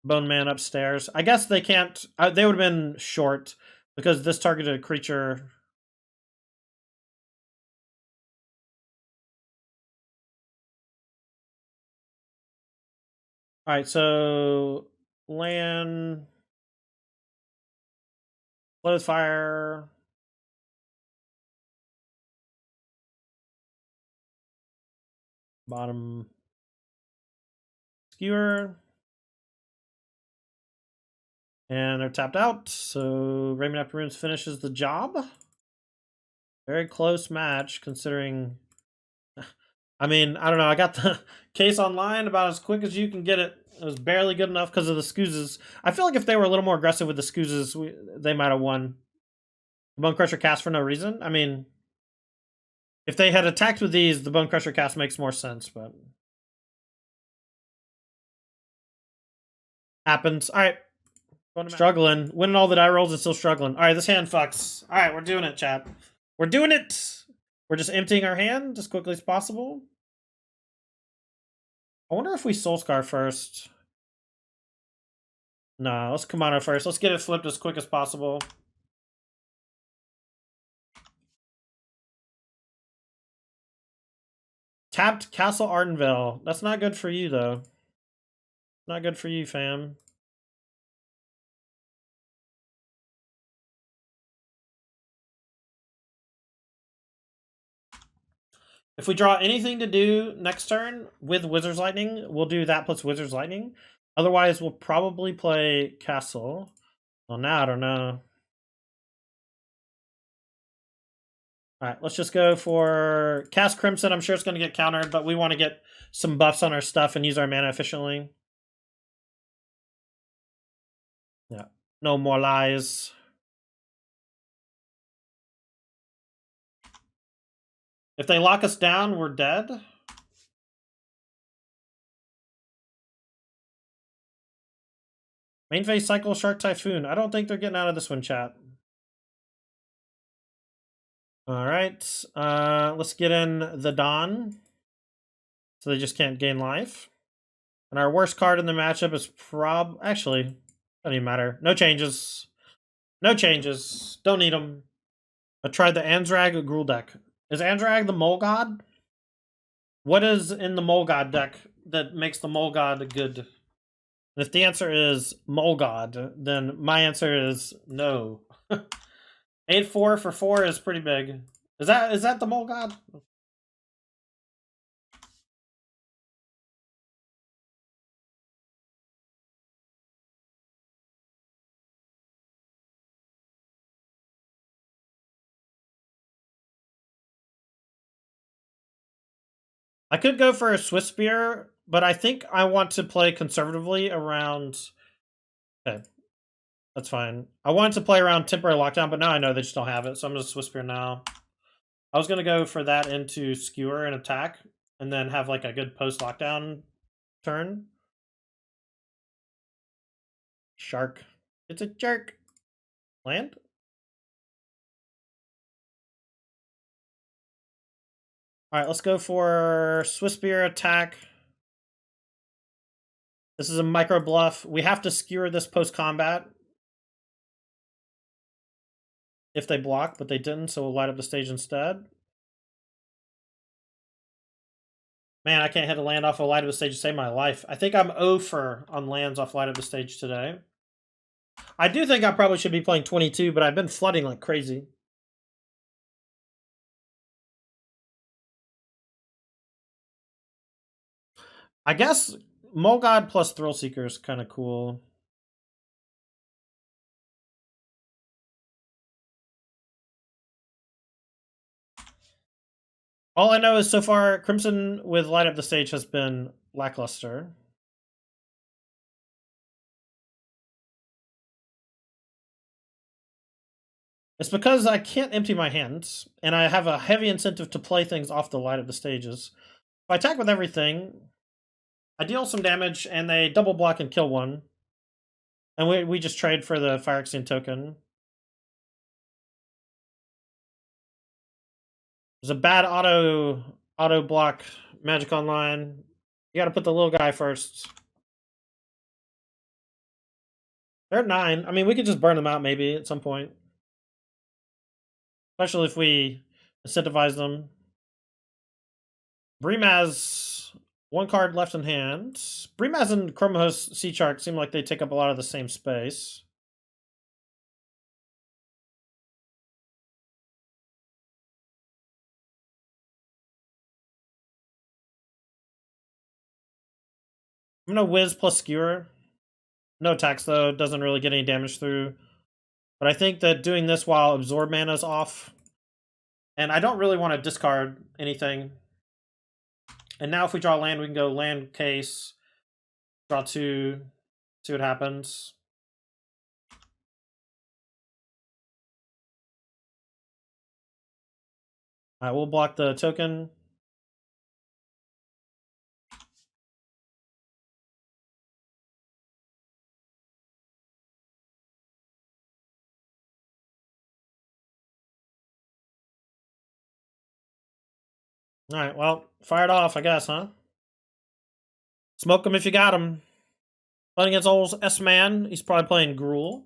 Bone Man upstairs. I guess they can't. They would have been short because this targeted creature. Alright, so land. Close fire. Bottom. Skewer. And they're tapped out, so Raymond Runes finishes the job. Very close match, considering... I mean, I don't know, I got the case online about as quick as you can get it. It was barely good enough because of the Scoozes. I feel like if they were a little more aggressive with the Scoozes, they might have won. Bone Crusher cast for no reason? I mean, if they had attacked with these, the Bone Crusher cast makes more sense, but... Happens. Alright. Struggling. Winning all the die rolls and still struggling. Alright, this hand fucks. Alright, we're doing it, chat. We're doing it! We're just emptying our hand as quickly as possible. I wonder if we Soul Scar first. No, let's Kamado first. Let's get it flipped as quick as possible. Tapped Castle Ardenville. That's not good for you, though. Not good for you, fam. If we draw anything to do next turn with Wizard's Lightning, we'll do that plus Wizard's Lightning. Otherwise, we'll probably play Castle. Well, now I don't know. Alright, let's just go for Cast Crimson. I'm sure it's going to get countered, but we want to get some buffs on our stuff and use our mana efficiently. Yeah, no more lies. If they lock us down, we're dead. Main phase cycle Shark Typhoon. I don't think they're getting out of this one, chat. Alright, let's get in the Dawn. So they just can't gain life. And our worst card in the matchup is actually, doesn't even matter. No changes. No changes. Don't need them. I tried the Anzrag Gruul deck. Is Anzrag the Mole God? What is in the Mole God deck that makes the Mole God good? And if the answer is Mole God, then my answer is no. 8-4 for 4 is pretty big. Is that the Mole God? I could go for a Swiss Spear, but I think I want to play conservatively around... Okay, that's fine. I wanted to play around Temporary Lockdown, but now I know they just don't have it, so I'm going to Swiss Spear now. I was going to go for that into Skewer and attack, and then have like a good post-lockdown turn. Shark. It's a jerk. Land? Alright, let's go for Swiss Spear attack. This is a micro bluff. We have to skewer this post-combat. If they block, but they didn't, so we'll light up the stage instead. Man, I can't hit a land off a light of the stage to save my life. I think I'm 0 on lands off light of the stage today. I do think I probably should be playing 22, but I've been flooding like crazy. I guess Mole God plus Thrill Seeker is kind of cool. All I know is so far, Crimson with Light Up the Stage has been lackluster. It's because I can't empty my hands, and I have a heavy incentive to play things off the Light of the Stages. If I attack with everything, I deal some damage, and they double block and kill one. And we just trade for the Phyrexian token. There's a bad auto block Magic Online. You gotta put the little guy first. They're at 9. I mean, we could just burn them out maybe at some point. Especially if we incentivize them. Bream has 1 card left in hand. Breemaz and Chromos Sea Shark seem like they take up a lot of the same space. I'm gonna Whiz plus Skewer. No attacks though, doesn't really get any damage through. But I think that doing this while Absorb Mana's off, and I don't really want to discard anything. And now if we draw land, we can go land case, draw 2, see what happens. Alright, we'll block the token. Alright, well, fire it off, I guess, huh? Smoke him if you got him. Playing against old S-Man, he's probably playing Gruul.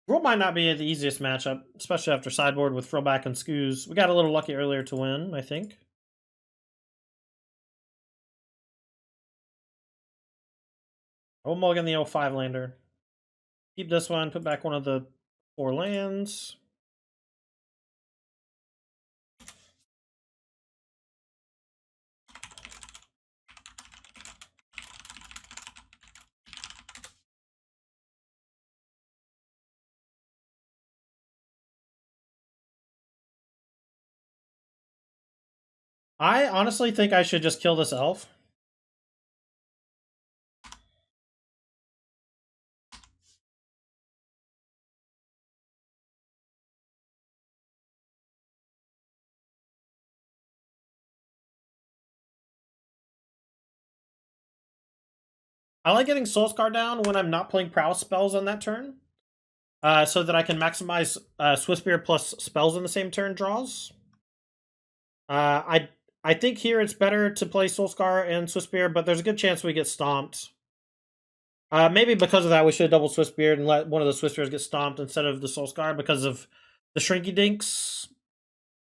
Gruul might not be the easiest matchup, especially after sideboard with Frillback and Scoos. We got a little lucky earlier to win, I think. I'll mulligan the 05 lander. Keep this one, put back one of the 4 lands. I honestly think I should just kill this elf. I like getting Soulscar down when I'm not playing Prowess spells on that turn. So that I can maximize Swiftspear plus spells in the same turn draws. I think here it's better to play Soulscar and Swiftspear, but there's a good chance we get stomped. Maybe because of that, we should double Swiftspear and let one of the Swiftspears get stomped instead of the Soulscar because of the Shrinky Dinks.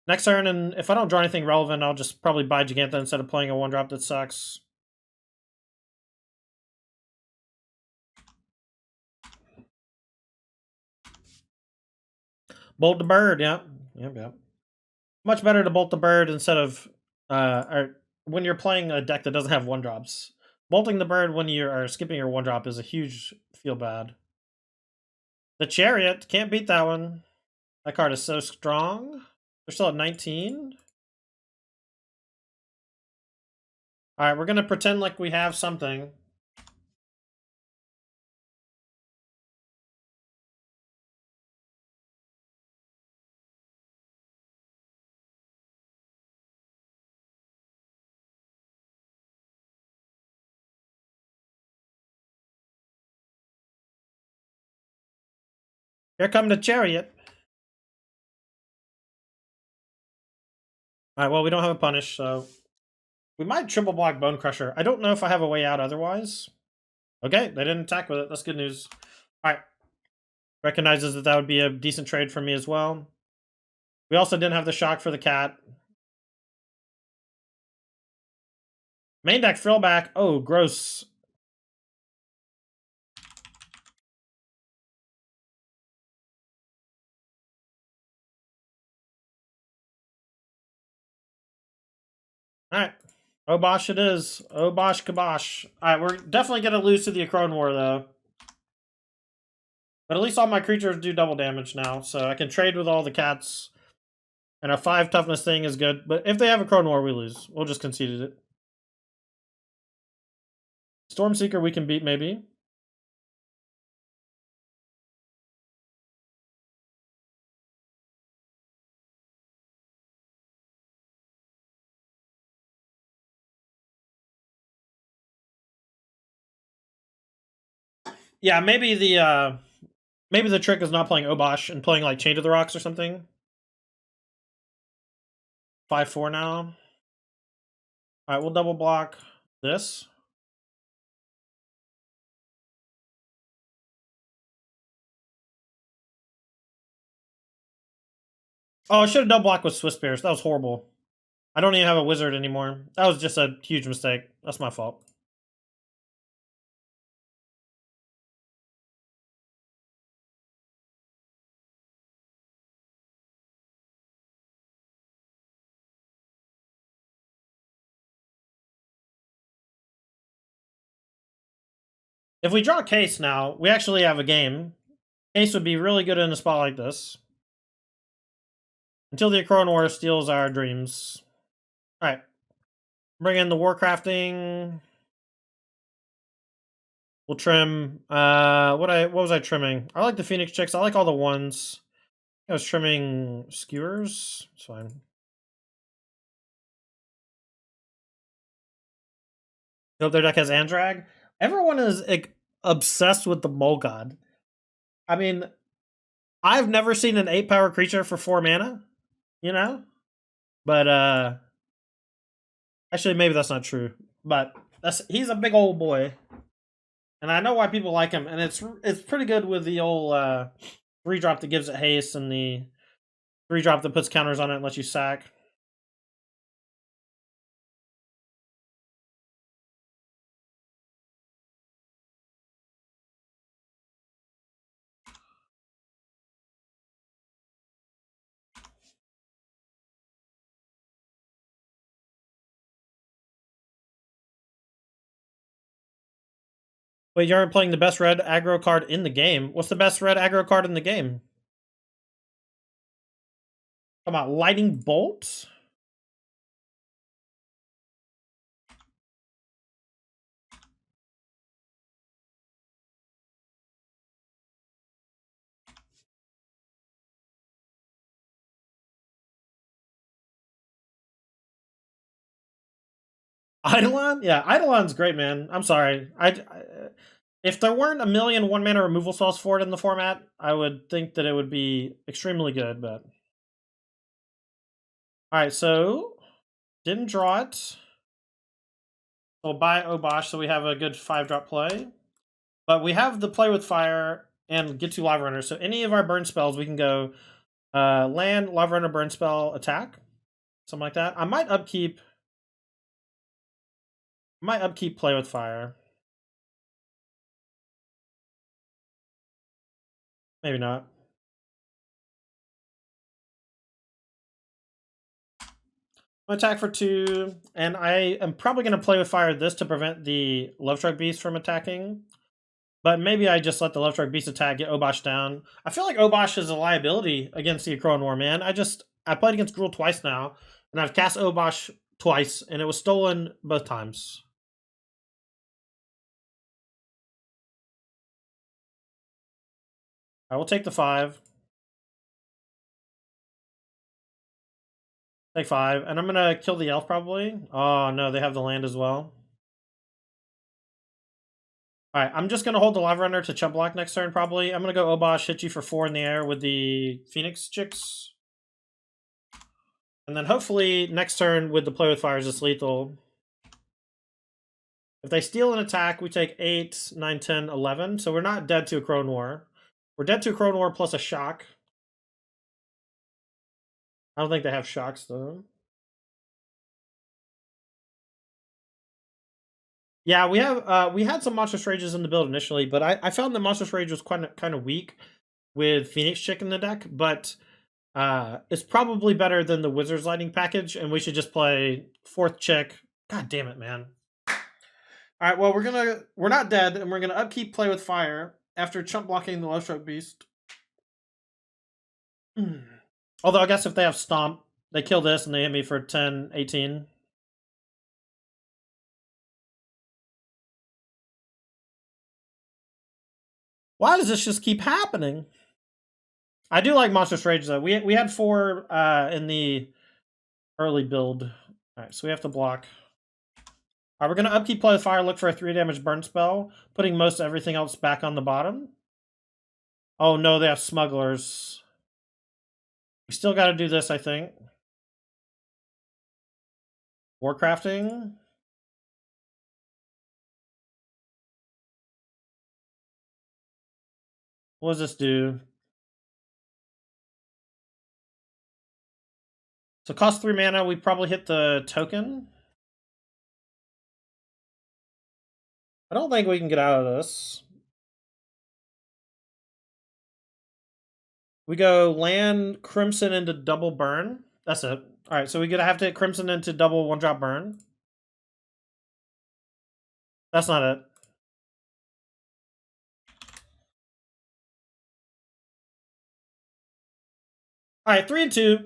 Next turn, and if I don't draw anything relevant, I'll just probably buy Gigantha instead of playing a 1-drop that sucks. Bolt the bird, yeah. Yep. Much better to bolt the bird instead of or when you're playing a deck that doesn't have 1-drops. Bolting the bird when you are skipping your 1-drop is a huge feel bad. The Chariot, can't beat that one. That card is so strong. They're still at 19. Alright, we're gonna pretend like we have something. Here come the Chariot. Alright, well, we don't have a punish, so we might triple block Bone Crusher. I don't know if I have a way out otherwise. Okay, they didn't attack with it. That's good news. Alright. Recognizes that would be a decent trade for me as well. We also didn't have the shock for the cat. Main deck Frillback. Oh, gross. Alright. Obosh it is. Obosh kabosh. Alright, we're definitely going to lose to the Acrone War, though. But at least all my creatures do double damage now, so I can trade with all the cats. And a 5 toughness thing is good. But if they have a Acrone War, we lose. We'll just concede it. Stormseeker we can beat, maybe. Yeah, maybe the trick is not playing Obosh and playing like Chain to the Rocks or something. 5-4 now. Alright, we'll double block this. Oh, I should have double blocked with Swiss Bears. That was horrible. I don't even have a wizard anymore. That was just a huge mistake. That's my fault. If we draw Case now, we actually have a game. Case would be really good in a spot like this. Until the Acrone War steals our dreams. Alright. Bring in the Warcrafting. We'll trim. What was I trimming? I like the Phoenix Chicks. I like all the ones. I was trimming Skewers. It's fine. Hope their deck has Andrag. Everyone is obsessed with the Mole God. I mean, I've never seen an 8-power creature for 4 mana, you know? But, actually, maybe that's not true. But He's a big old boy, and I know why people like him. And it's pretty good with the old 3-drop that gives it haste and the 3-drop that puts counters on it and lets you sack. Wait, you aren't playing the best red aggro card in the game? What's the best red aggro card in the game? Talking about Lightning Bolt? Eidolon? Yeah, Eidolon's great, man. I'm sorry. If there weren't a million 1-mana removal spells for it in the format, I would think that it would be extremely good, but... Alright, so... Didn't draw it. So we'll buy Obosh so we have a good 5-drop play. But we have the play with fire and get 2 Lava Runners. So any of our burn spells, we can go land, Lava Runner, burn spell, attack. Something like that. I might upkeep play with fire. Maybe not. Attack for 2, and I am probably going to play with fire this to prevent the Love Strike Beast from attacking. But maybe I just let the Love Strike Beast attack, get Obosh down. I feel like Obosh is a liability against the Akroan War, man. I played against Gruul twice now, and I've cast Obosh twice, and it was stolen both times. I will take the 5. Take 5, and I'm gonna kill the elf probably. Oh no, they have the land as well. Alright, I'm just gonna hold the Lava Runner to chump block next turn probably. I'm gonna go Obosh, hit you for 4 in the air with the Phoenix Chicks. And then hopefully next turn with the play with fire is just lethal. If they steal an attack, we take 8, 9, 10, 11. So we're not dead to a Akroan War. We're dead to a Akroan War plus a shock. I don't think they have shocks though. Yeah, we had some Monstrous Rages in the build initially, but I found that Monstrous Rage was kind of weak with Phoenix Chick in the deck, but it's probably better than the Wizard's Lightning package, and we should just play 4th Chick. God damn it, man. Alright, well we're not dead, and we're gonna upkeep play with fire after chump blocking the Love Strike Beast. Although I guess if they have Stomp, they kill this and they hit me for 10, 18. Why does this just keep happening? I do like Monstrous Rage though. We had 4 in the early build. Alright, so we have to block. Alright, we're gonna upkeep play with fire, look for a 3 damage burn spell, putting most everything else back on the bottom. Oh no, they have smugglers. We still gotta do this, I think. Warcrafting. What does this do? So cost 3 mana, we probably hit the token. I don't think we can get out of this. We go land Crimson into double burn. That's it. Alright, so we're gonna have to hit Crimson into double 1-drop burn. That's not it. Alright, 3 and 2.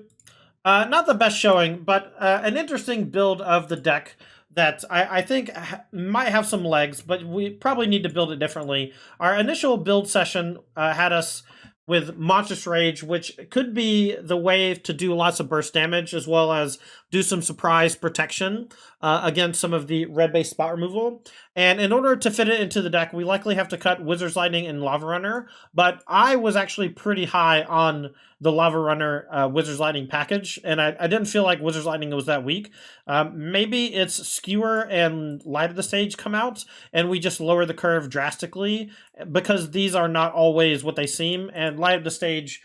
Not the best showing, but an interesting build of the deck that I think might have some legs, but we probably need to build it differently. Our initial build session had us with Monstrous Rage, which could be the way to do lots of burst damage, as well as do some surprise protection against some of the red-based spot removal. And in order to fit it into the deck, we likely have to cut Wizard's Lightning and Lava Runner. But I was actually pretty high on the Lava Runner Wizard's Lightning package, and I didn't feel like Wizard's Lightning was that weak. Maybe it's Skewer and Light of the Stage come out, and we just lower the curve drastically, because these are not always what they seem, and Light of the Stage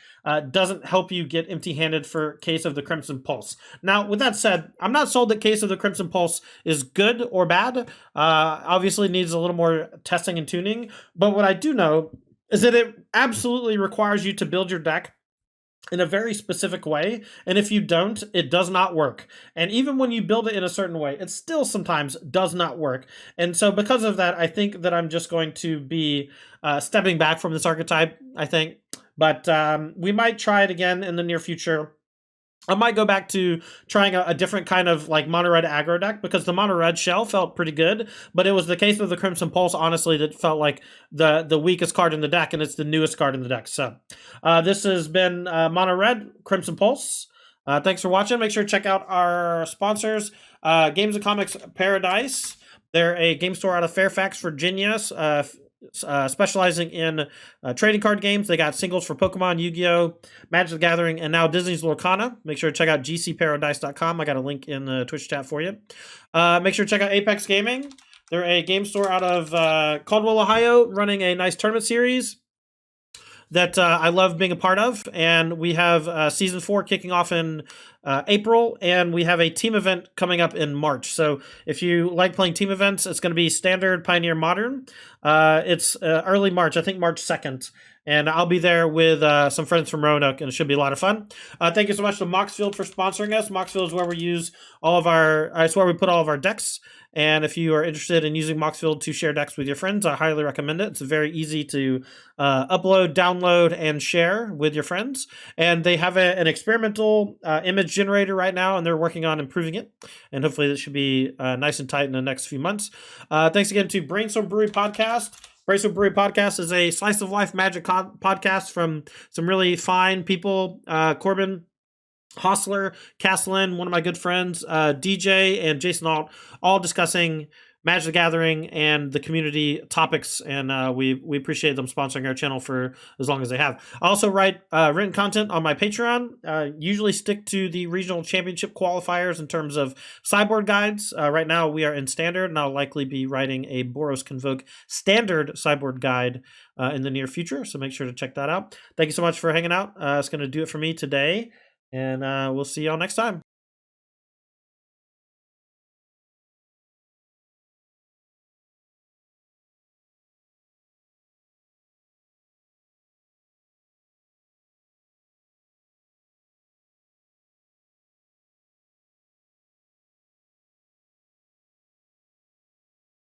doesn't help you get empty-handed for Case of the Crimson Pulse. Now, with that said, I'm not sold that Case of the Crimson Pulse is good or bad. Obviously needs a little more testing and tuning, but what I do know is that it absolutely requires you to build your deck in a very specific way, and if you don't, it does not work. And even when you build it in a certain way, it still sometimes does not work. And so because of that, I think that I'm just going to be stepping back from this archetype, I think. But we might try it again in the near future. I might go back to trying a different kind of like mono red aggro deck, because the mono red shell felt pretty good, but it was the Case of the Crimson Pulse, honestly, that felt like the weakest card in the deck, and it's the newest card in the deck. So this has been mono red Crimson Pulse. Thanks for watching. Make sure to check out our sponsors, Games and Comics Paradise. They're a game store out of Fairfax, Virginia, specializing in trading card games. They got singles for Pokemon, Yu-Gi-Oh!, Magic the Gathering, and now Disney's Lorcana. Make sure to check out gcparadise.com. I got a link in the Twitch chat for you. Make sure to check out Apex Gaming. They're a game store out of Caldwell, Ohio, running a nice tournament series that I love being a part of. And we have Season 4 kicking off in April, and we have a team event coming up in March. So if you like playing team events, it's going to be Standard, Pioneer, Modern. It's early March, I think March 2nd. And I'll be there with some friends from Roanoke, and it should be a lot of fun. Thank you so much to Moxfield for sponsoring us. Moxfield is where we use all of our, it's where we put all of our decks. And if you are interested in using Moxfield to share decks with your friends, I highly recommend it. It's very easy to upload, download, and share with your friends. And they have an experimental image generator right now, and they're working on improving it. And hopefully this should be nice and tight in the next few months. Thanks again to Brainstorm Brewery Podcast. Brainstorm Brewery Podcast is a slice of life magic podcast from some really fine people. Corbin Hostler, Castellan, one of my good friends, DJ, and Jason Alt, all discussing Magic the Gathering and the community topics, and we appreciate them sponsoring our channel for as long as they have. I also write written content on my Patreon, usually stick to the regional championship qualifiers in terms of sideboard guides. Right now we are in Standard, and I'll likely be writing a Boros Convoke Standard sideboard guide in the near future, so make sure to check that out. Thank you so much for hanging out. It's going to do it for me today, and we'll see y'all next time.